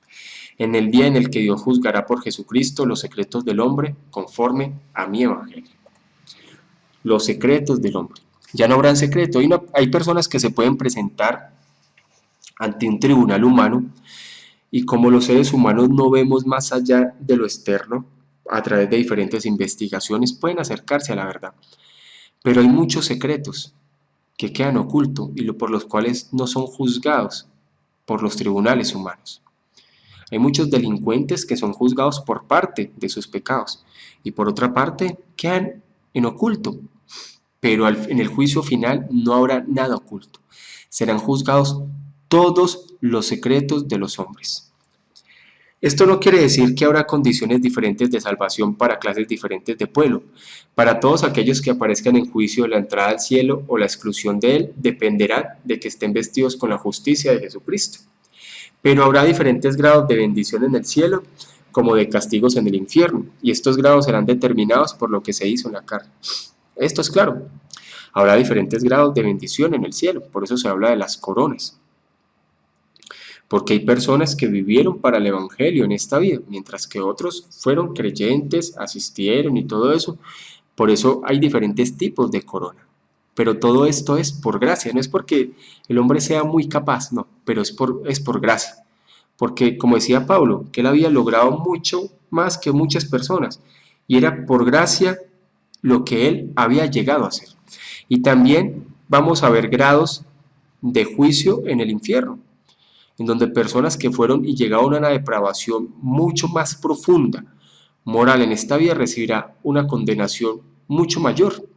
En el día en el que Dios juzgará por Jesucristo los secretos del hombre conforme a mi evangelio. Los secretos del hombre. Ya no habrán secreto. Hay personas que se pueden presentar ante un tribunal humano y como los seres humanos no vemos más allá de lo externo, a través de diferentes investigaciones pueden acercarse a la verdad. Pero hay muchos secretos que quedan ocultos y por los cuales no son juzgados por los tribunales humanos. Hay muchos delincuentes que son juzgados por parte de sus pecados y por otra parte quedan en oculto, pero en el juicio final no habrá nada oculto. Serán juzgados todos los secretos de los hombres. Esto no quiere decir que habrá condiciones diferentes de salvación para clases diferentes de pueblo. Para todos aquellos que aparezcan en juicio, la entrada al cielo o la exclusión de él dependerá de que estén vestidos con la justicia de Jesucristo. Pero habrá diferentes grados de bendición en el cielo, como de castigos en el infierno, y estos grados serán determinados por lo que se hizo en la carne. Esto es claro. Habrá diferentes grados de bendición en el cielo, por eso se habla de las coronas. Porque hay personas que vivieron para el Evangelio en esta vida, mientras que otros fueron creyentes, asistieron y todo eso. Por eso hay diferentes tipos de corona. Pero todo esto es por gracia, no es porque el hombre sea muy capaz, no, pero es por gracia. Porque, como decía Pablo, que él había logrado mucho más que muchas personas, y era por gracia lo que él había llegado a hacer. Y también vamos a ver grados de juicio en el infierno, en donde personas que fueron y llegaron a una depravación mucho más profunda, moral en esta vida, recibirá una condenación mucho mayor.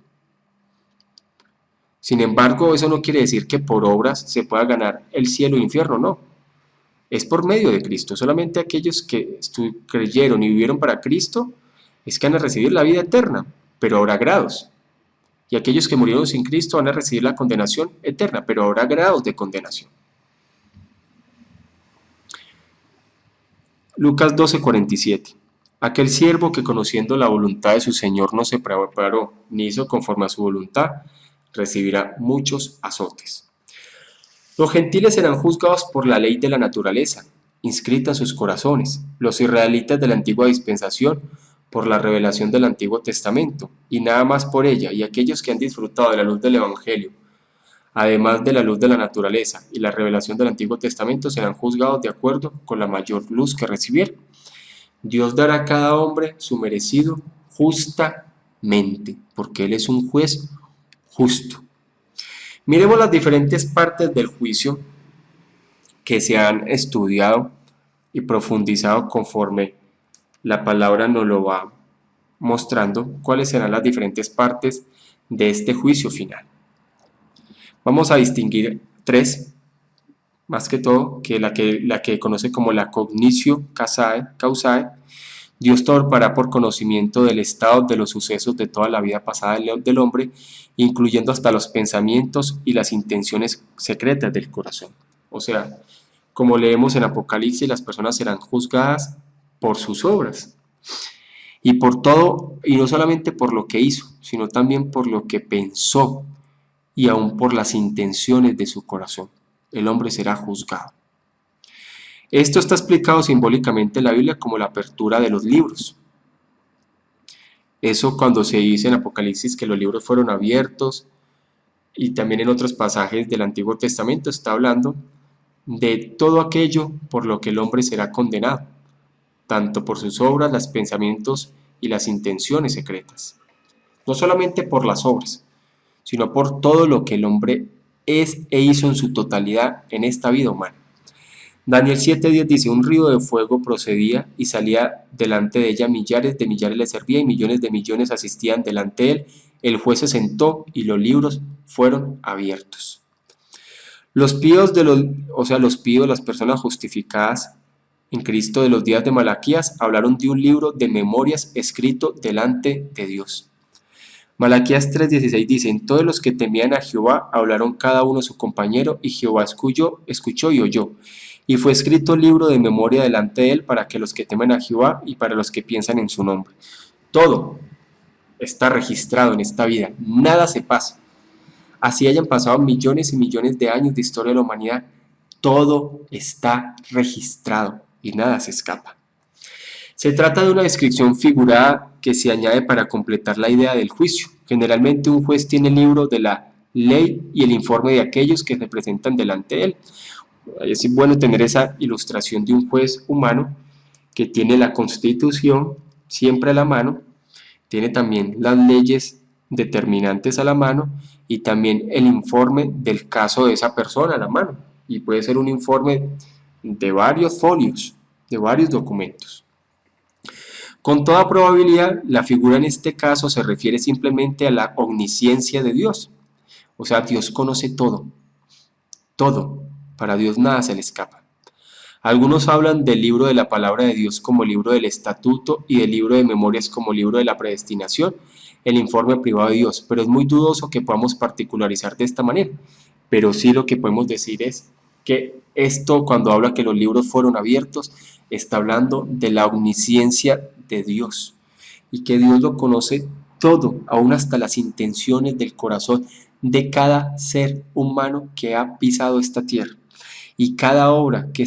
Sin embargo, eso no quiere decir que por obras se pueda ganar el cielo e infierno, no. Es por medio de Cristo. Solamente aquellos que creyeron y vivieron para Cristo es que van a recibir la vida eterna, pero habrá grados. Y aquellos que murieron sin Cristo van a recibir la condenación eterna, pero habrá grados de condenación. Lucas 12:47. Aquel siervo que conociendo la voluntad de su Señor no se preparó ni hizo conforme a su voluntad, recibirá muchos azotes. Los gentiles serán juzgados por la ley de la naturaleza, inscrita en sus corazones, los israelitas de la antigua dispensación por la revelación del Antiguo Testamento, y nada más por ella, y aquellos que han disfrutado de la luz del Evangelio, además de la luz de la naturaleza y la revelación del Antiguo Testamento, serán juzgados de acuerdo con la mayor luz que recibieron. Dios dará a cada hombre su merecido justamente, porque Él es un juez justo. Miremos las diferentes partes del juicio que se han estudiado y profundizado conforme la palabra nos lo va mostrando, cuáles serán las diferentes partes de este juicio final. Vamos a distinguir tres, más que todo, que la que conoce como la cognitio causae. Dios te otorgará por conocimiento del estado de los sucesos de toda la vida pasada del hombre, incluyendo hasta los pensamientos y las intenciones secretas del corazón. O sea, como leemos en Apocalipsis, las personas serán juzgadas por sus obras. Y por todo, y no solamente por lo que hizo, sino también por lo que pensó y aún por las intenciones de su corazón. El hombre será juzgado. Esto está explicado simbólicamente en la Biblia como la apertura de los libros. Eso cuando se dice en Apocalipsis que los libros fueron abiertos, y también en otros pasajes del Antiguo Testamento está hablando de todo aquello por lo que el hombre será condenado, tanto por sus obras, los pensamientos y las intenciones secretas. No solamente por las obras, sino por todo lo que el hombre es e hizo en su totalidad en esta vida humana. Daniel 7:10 dice, un río de fuego procedía y salía delante de ella, millares de millares le servía y millones de millones asistían delante de él. El juez se sentó y los libros fueron abiertos. Los píos los píos, las personas justificadas en Cristo de los días de Malaquías, hablaron de un libro de memorias escrito delante de Dios. Malaquías 3:16 dice, en todos los que temían a Jehová hablaron cada uno a su compañero, y Jehová escuchó y oyó. Y fue escrito el libro de memoria delante de él para que los que temen a Jehová y para los que piensan en su nombre. Todo está registrado en esta vida, nada se pasa. Así hayan pasado millones y millones de años de historia de la humanidad, todo está registrado y nada se escapa. Se trata de una descripción figurada que se añade para completar la idea del juicio. Generalmente un juez tiene el libro de la ley y el informe de aquellos que se presentan delante de él. Es bueno tener esa ilustración de un juez humano que tiene la Constitución siempre a la mano, tiene también las leyes determinantes a la mano y también el informe del caso de esa persona a la mano. Y puede ser un informe de varios folios, de varios documentos. Con toda probabilidad, la figura en este caso se refiere simplemente a la omnisciencia de Dios. O sea, Dios conoce todo, todo. Para Dios nada se le escapa. Algunos hablan del libro de la palabra de Dios como libro del estatuto y del libro de memorias como libro de la predestinación, el informe privado de Dios, pero es muy dudoso que podamos particularizar de esta manera. Pero sí lo que podemos decir es que esto, cuando habla que los libros fueron abiertos, está hablando de la omnisciencia de Dios, y que Dios lo conoce todo, aún hasta las intenciones del corazón de cada ser humano que ha pisado esta tierra y cada obra que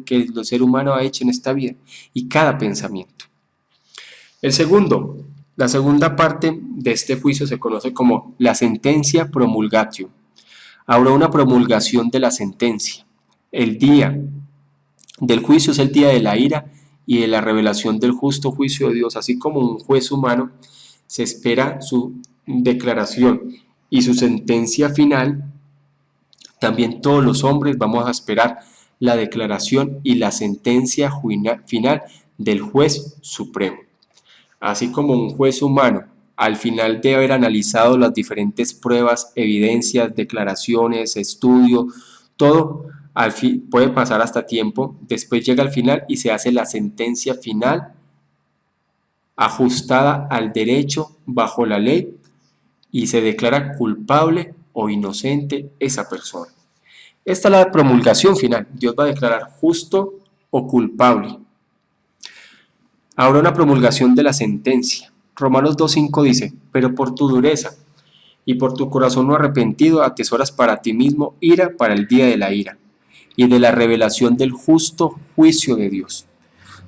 que el ser humano ha hecho en esta vida y cada pensamiento. La segunda parte de este juicio se conoce como la sentencia promulgatio. Habrá una promulgación de la sentencia. El día del juicio es el día de la ira y de la revelación del justo juicio de Dios. Así como un juez humano se espera su declaración y su sentencia final, también todos los hombres vamos a esperar la declaración y la sentencia final del juez supremo. Así como un juez humano, al final de haber analizado las diferentes pruebas, evidencias, declaraciones, estudio, todo, puede pasar hasta tiempo, después llega al final y se hace la sentencia final ajustada al derecho bajo la ley y se declara culpable o inocente esa persona. Esta es la promulgación final. Dios va a declarar justo o culpable. Habrá una promulgación de la sentencia. Romanos 2:5 dice, pero por tu dureza y por tu corazón no arrepentido atesoras para ti mismo ira para el día de la ira y de la revelación del justo juicio de Dios.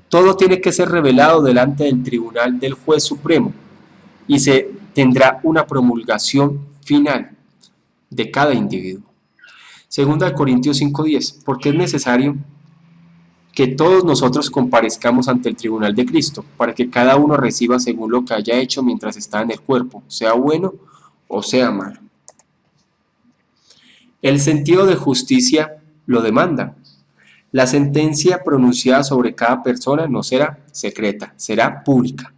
Todo tiene que ser revelado delante del tribunal del juez supremo y se tendrá una promulgación final de cada individuo. Segunda de Corintios 5:10, porque es necesario que todos nosotros comparezcamos ante el tribunal de Cristo, para que cada uno reciba según lo que haya hecho mientras está en el cuerpo, sea bueno o sea malo. El sentido de justicia lo demanda. La sentencia pronunciada sobre cada persona no será secreta, será pública.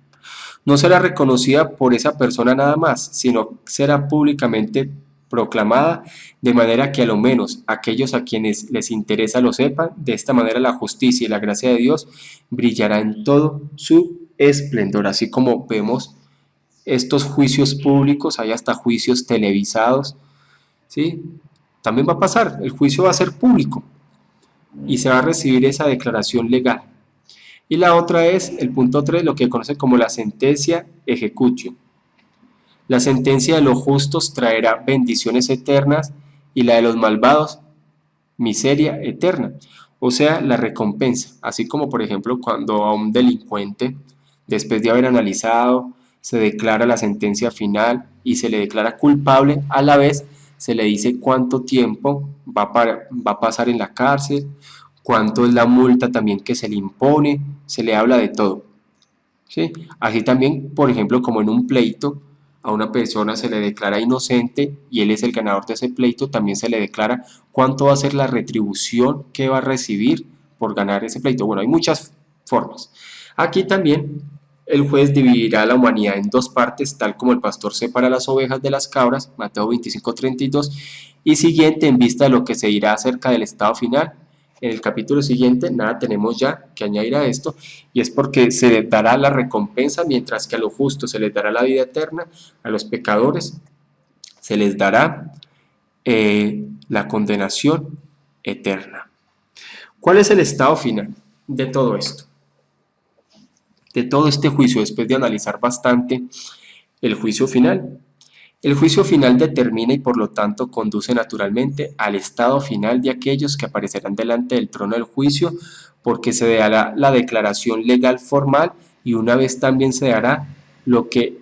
No será reconocida por esa persona nada más, sino será públicamente proclamada, de manera que a lo menos aquellos a quienes les interesa lo sepan. De esta manera la justicia y la gracia de Dios brillará en todo su esplendor. Así como vemos estos juicios públicos, hay hasta juicios televisados, ¿sí? También va a pasar, el juicio va a ser público y se va a recibir esa declaración legal. Y la otra es el punto 3, lo que conoce como la sentencia ejecutio. La sentencia de los justos traerá bendiciones eternas y la de los malvados miseria eterna, o sea, la recompensa. Así como por ejemplo cuando a un delincuente, después de haber analizado, se declara la sentencia final y se le declara culpable, a la vez se le dice cuánto tiempo va a pasar en la cárcel, cuánto es la multa también que se le impone, se le habla de todo, ¿sí? Así también, por ejemplo, como en un pleito, a una persona se le declara inocente y él es el ganador de ese pleito, también se le declara cuánto va a ser la retribución que va a recibir por ganar ese pleito. Bueno, hay muchas formas. Aquí también el juez dividirá a la humanidad en dos partes, tal como el pastor separa las ovejas de las cabras, Mateo 25:32, y siguiente en vista de lo que se dirá acerca del estado final. En el capítulo siguiente nada tenemos ya que añadir a esto, y es porque se les dará la recompensa, mientras que a los justos se les dará la vida eterna, a los pecadores se les dará la condenación eterna. ¿Cuál es el estado final de todo esto? De todo este juicio, después de analizar bastante el juicio final. El juicio final determina y por lo tanto conduce naturalmente al estado final de aquellos que aparecerán delante del trono del juicio, porque se dará la declaración legal formal y una vez también se dará lo que,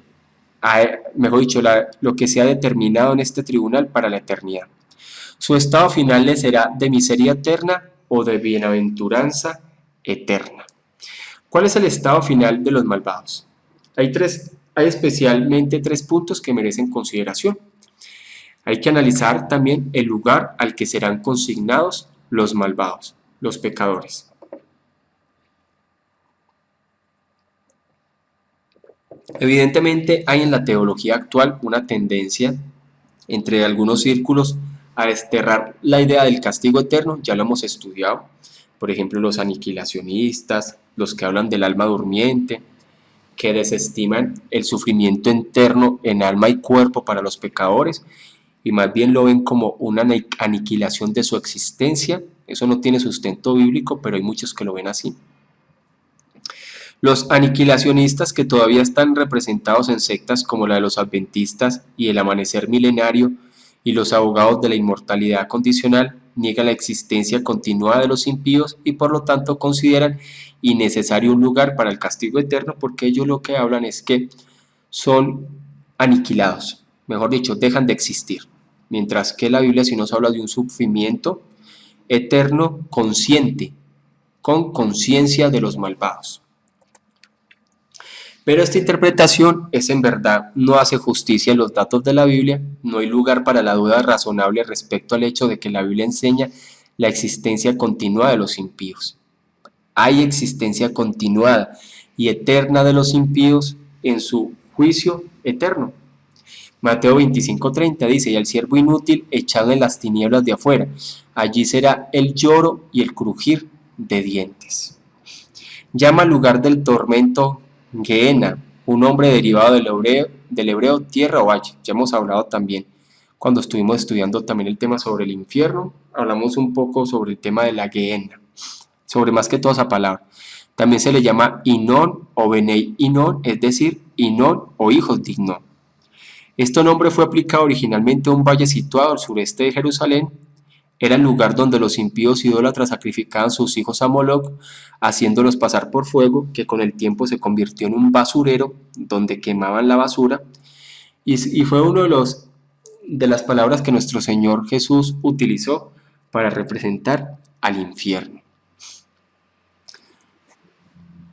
mejor dicho, lo que se ha determinado en este tribunal para la eternidad. Su estado final le será de miseria eterna o de bienaventuranza eterna. ¿Cuál es el estado final de los malvados? Hay especialmente tres puntos que merecen consideración. Hay que analizar también el lugar al que serán consignados los malvados, los pecadores. Evidentemente hay en la teología actual una tendencia entre algunos círculos a desterrar la idea del castigo eterno, ya lo hemos estudiado, por ejemplo los aniquilacionistas, los que hablan del alma durmiente, que desestiman el sufrimiento eterno en alma y cuerpo para los pecadores y más bien lo ven como una aniquilación de su existencia. Eso no tiene sustento bíblico, pero hay muchos que lo ven así. Los aniquilacionistas, que todavía están representados en sectas como la de los adventistas y el amanecer milenario, y los abogados de la inmortalidad condicional, niegan la existencia continuada de los impíos y por lo tanto consideran innecesario un lugar para el castigo eterno, porque ellos lo que hablan es que son aniquilados, mejor dicho, dejan de existir. Mientras que la Biblia sí nos habla de un sufrimiento eterno consciente, con conciencia de los malvados. Pero esta interpretación es en verdad, no hace justicia en los datos de la Biblia, no hay lugar para la duda razonable respecto al hecho de que la Biblia enseña la existencia continuada de los impíos. Hay existencia continuada y eterna de los impíos en su juicio eterno. Mateo 25:30 dice, y al siervo inútil echado en las tinieblas de afuera, allí será el lloro y el crujir de dientes. Llama al lugar del tormento Gehenna, un nombre derivado del hebreo tierra o valle. Ya hemos hablado también, cuando estuvimos estudiando también el tema sobre el infierno, hablamos un poco sobre el tema de la Gehenna, sobre más que toda esa palabra. También se le llama Hinón o Benei Hinón, es decir, Hinón o hijos de Hinón. Este nombre fue aplicado originalmente a un valle situado al sureste de Jerusalén. Era el lugar donde los impíos idólatras sacrificaban sus hijos a Moloch, haciéndolos pasar por fuego, que con el tiempo se convirtió en un basurero donde quemaban la basura. Y fue uno de las palabras que nuestro Señor Jesús utilizó para representar al infierno.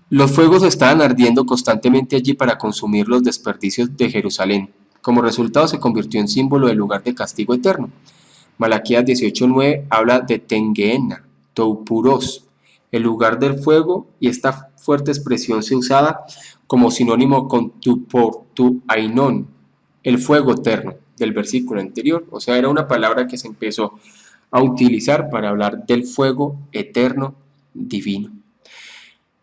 Los fuegos estaban ardiendo constantemente allí para consumir los desperdicios de Jerusalén. Como resultado se convirtió en símbolo del lugar de castigo eterno. Malaquías 18:9 habla de Tengehenna, Toupuros, el lugar del fuego, y esta fuerte expresión se usaba como sinónimo con tu Ainón, el fuego eterno del versículo anterior. O sea, era una palabra que se empezó a utilizar para hablar del fuego eterno divino.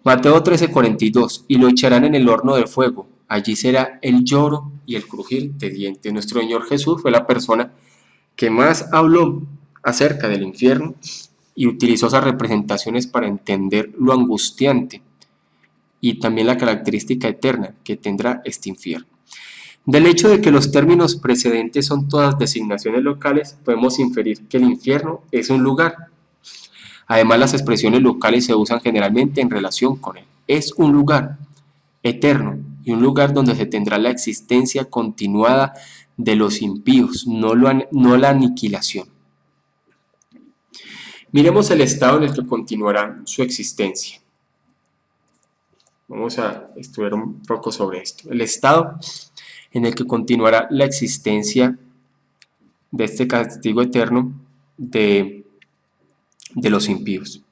Mateo 13:42, y lo echarán en el horno de fuego, allí será el lloro y el crujir de dientes. Nuestro Señor Jesús fue la persona que más habló acerca del infierno y utilizó esas representaciones para entender lo angustiante y también la característica eterna que tendrá este infierno. Del hecho de que los términos precedentes son todas designaciones locales, podemos inferir que el infierno es un lugar. Además, las expresiones locales se usan generalmente en relación con él. Es un lugar eterno y un lugar donde se tendrá la existencia continuada de los impíos, no la aniquilación. Miremos el estado en el que continuará su existencia. Vamos a estudiar un poco sobre esto. El estado en el que continuará la existencia de este castigo eterno de los impíos.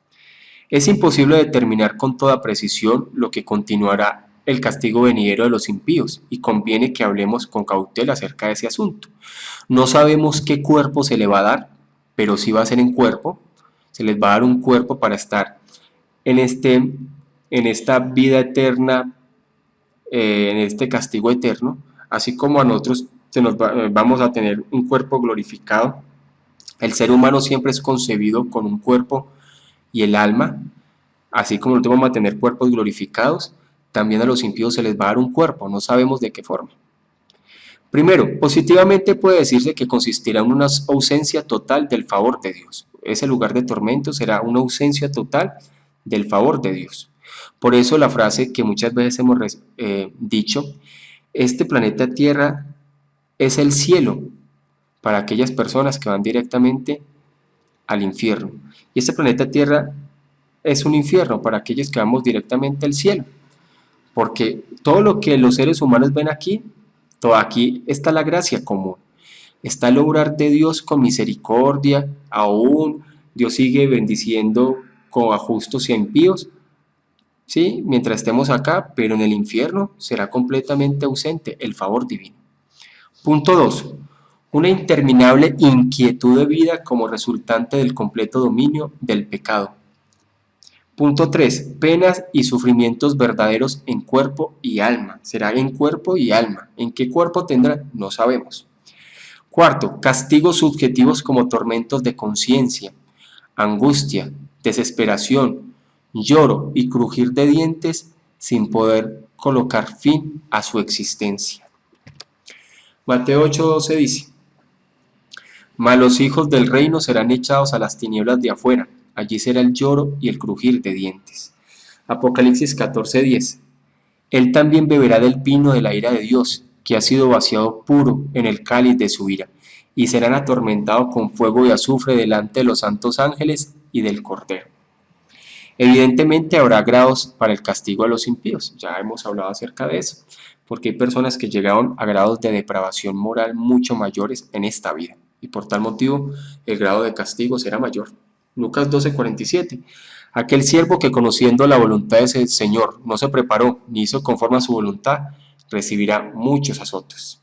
Es imposible determinar con toda precisión lo que continuará el castigo venidero de los impíos, y conviene que hablemos con cautela acerca de ese asunto. No sabemos qué cuerpo se le va a dar, pero sí va a ser en cuerpo. Se les va a dar un cuerpo para estar en esta vida eterna, en este castigo eterno, así como a nosotros vamos a tener un cuerpo glorificado. El ser humano siempre es concebido con un cuerpo y el alma, así como nosotros vamos a tener cuerpos glorificados, también a los impíos se les va a dar un cuerpo, no sabemos de qué forma. Primero, positivamente puede decirse que consistirá en una ausencia total del favor de Dios. Ese lugar de tormento será una ausencia total del favor de Dios. Por eso la frase que muchas veces hemos dicho, este planeta Tierra es el cielo para aquellas personas que van directamente al infierno. Y este planeta Tierra es un infierno para aquellos que vamos directamente al cielo. Porque todo lo que los seres humanos ven aquí, todo aquí está la gracia común. Está el obrar de Dios con misericordia, aún Dios sigue bendiciendo a justos y a impíos, ¿sí? Mientras estemos acá, pero en el infierno será completamente ausente el favor divino. Punto 2. Una interminable inquietud de vida como resultante del completo dominio del pecado. Punto 3. Penas y sufrimientos verdaderos en cuerpo y alma. Será en cuerpo y alma. ¿En qué cuerpo tendrá? No sabemos. Cuarto, castigos subjetivos como tormentos de conciencia, angustia, desesperación, lloro y crujir de dientes sin poder colocar fin a su existencia. Mateo 8:12 dice: mas los hijos del reino serán echados a las tinieblas de afuera, allí será el lloro y el crujir de dientes. Apocalipsis 14:10: él también beberá del vino de la ira de Dios, que ha sido vaciado puro en el cáliz de su ira, y serán atormentados con fuego y azufre delante de los santos ángeles y del Cordero. Evidentemente habrá grados para el castigo a los impíos, ya hemos hablado acerca de eso, porque hay personas que llegaron a grados de depravación moral mucho mayores en esta vida, y por tal motivo el grado de castigo será mayor. Lucas 12:47: aquel siervo que conociendo la voluntad de ese Señor no se preparó ni hizo conforme a su voluntad, recibirá muchos azotes.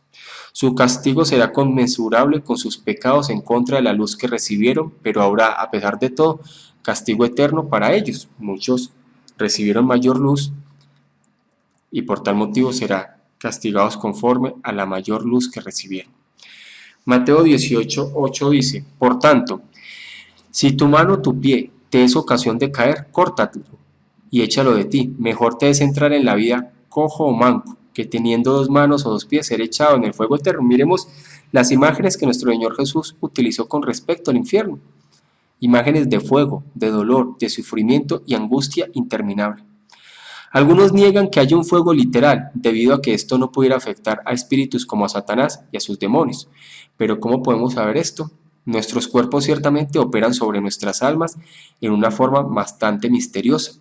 Su castigo será conmensurable con sus pecados en contra de la luz que recibieron, pero habrá, a pesar de todo, castigo eterno para ellos. Muchos recibieron mayor luz y por tal motivo serán castigados conforme a la mayor luz que recibieron. Mateo 18:8 dice: por tanto, si tu mano o tu pie te es ocasión de caer, córtatelo y échalo de ti. Mejor te es entrar en la vida cojo o manco, que teniendo 2 manos o 2 pies ser echado en el fuego eterno. Miremos las imágenes que nuestro Señor Jesús utilizó con respecto al infierno. Imágenes de fuego, de dolor, de sufrimiento y angustia interminable. Algunos niegan que haya un fuego literal, debido a que esto no pudiera afectar a espíritus como a Satanás y a sus demonios. Pero ¿cómo podemos saber esto? Nuestros cuerpos ciertamente operan sobre nuestras almas en una forma bastante misteriosa.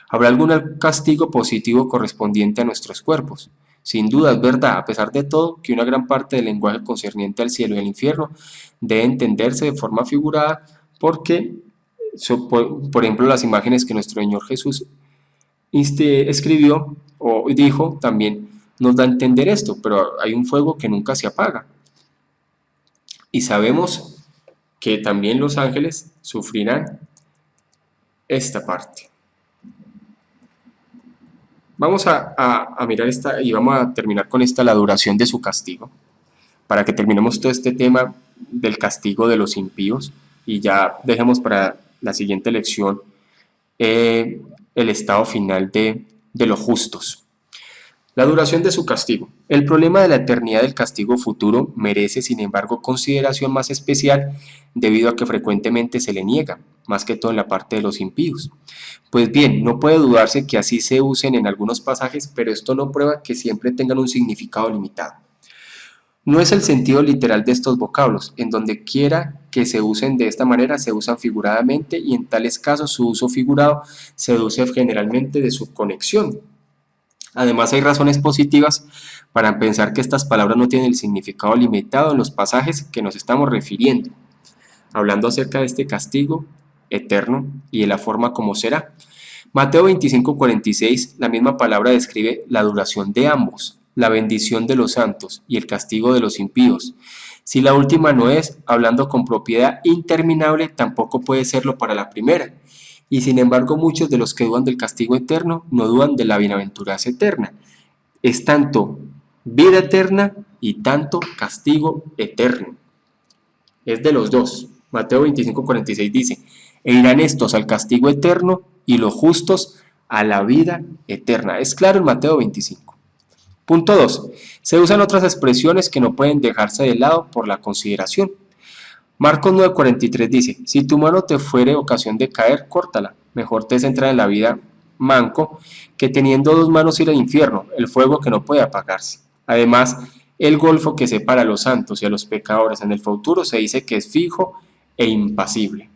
¿Habrá algún castigo positivo correspondiente a nuestros cuerpos? Sin duda es verdad, a pesar de todo, que una gran parte del lenguaje concerniente al cielo y al infierno debe entenderse de forma figurada porque, por ejemplo, las imágenes que nuestro Señor Jesús escribió o dijo también nos da a entender esto, pero hay un fuego que nunca se apaga. Y sabemos que también los ángeles sufrirán esta parte. Vamos a mirar esta y vamos a terminar con esta, la duración de su castigo, para que terminemos todo este tema del castigo de los impíos y ya dejemos para la siguiente lección el estado final de los justos. La duración de su castigo. El problema de la eternidad del castigo futuro merece, sin embargo, consideración más especial debido a que frecuentemente se le niega, más que todo en la parte de los impíos. Pues bien, no puede dudarse que así se usen en algunos pasajes, pero esto no prueba que siempre tengan un significado limitado. No es el sentido literal de estos vocablos, en donde quiera que se usen de esta manera se usan figuradamente y en tales casos su uso figurado se deduce generalmente de su conexión. Además hay razones positivas para pensar que estas palabras no tienen el significado limitado en los pasajes que nos estamos refiriendo, hablando acerca de este castigo eterno y de la forma como será. Mateo 25:46, la misma palabra describe la duración de ambos, la bendición de los santos y el castigo de los impíos. Si la última no es, hablando con propiedad interminable, tampoco puede serlo para la primera. Y sin embargo muchos de los que dudan del castigo eterno no dudan de la bienaventuranza eterna. Es tanto vida eterna y tanto castigo eterno. Es de los dos. Mateo 25:46 dice: e irán estos al castigo eterno y los justos a la vida eterna. Es claro en Mateo 25. Punto 2. Se usan otras expresiones que no pueden dejarse de lado por la consideración. Marcos 9:43 dice: si tu mano te fuere ocasión de caer, córtala. Mejor te es entrar en la vida manco que teniendo 2 manos ir al infierno, el fuego que no puede apagarse. Además, el golfo que separa a los santos y a los pecadores en el futuro se dice que es fijo e impasible.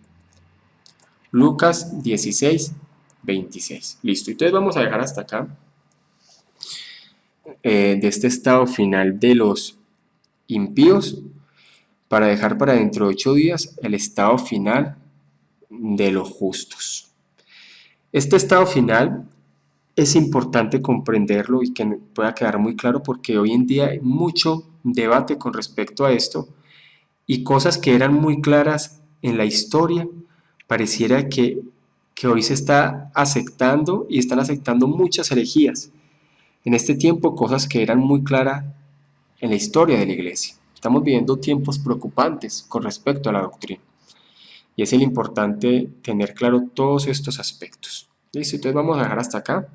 Lucas 16:26. Listo, entonces vamos a dejar hasta acá de este estado final de los impíos, para dejar para dentro de 8 días el estado final de los justos. Este estado final es importante comprenderlo y que pueda quedar muy claro, porque hoy en día hay mucho debate con respecto a esto y cosas que eran muy claras en la historia pareciera que hoy se está aceptando y están aceptando muchas herejías. En este tiempo, cosas que eran muy claras en la historia de la iglesia. Estamos viviendo tiempos preocupantes con respecto a la doctrina. Y es importante tener claro todos estos aspectos. Listo, entonces vamos a dejar hasta acá.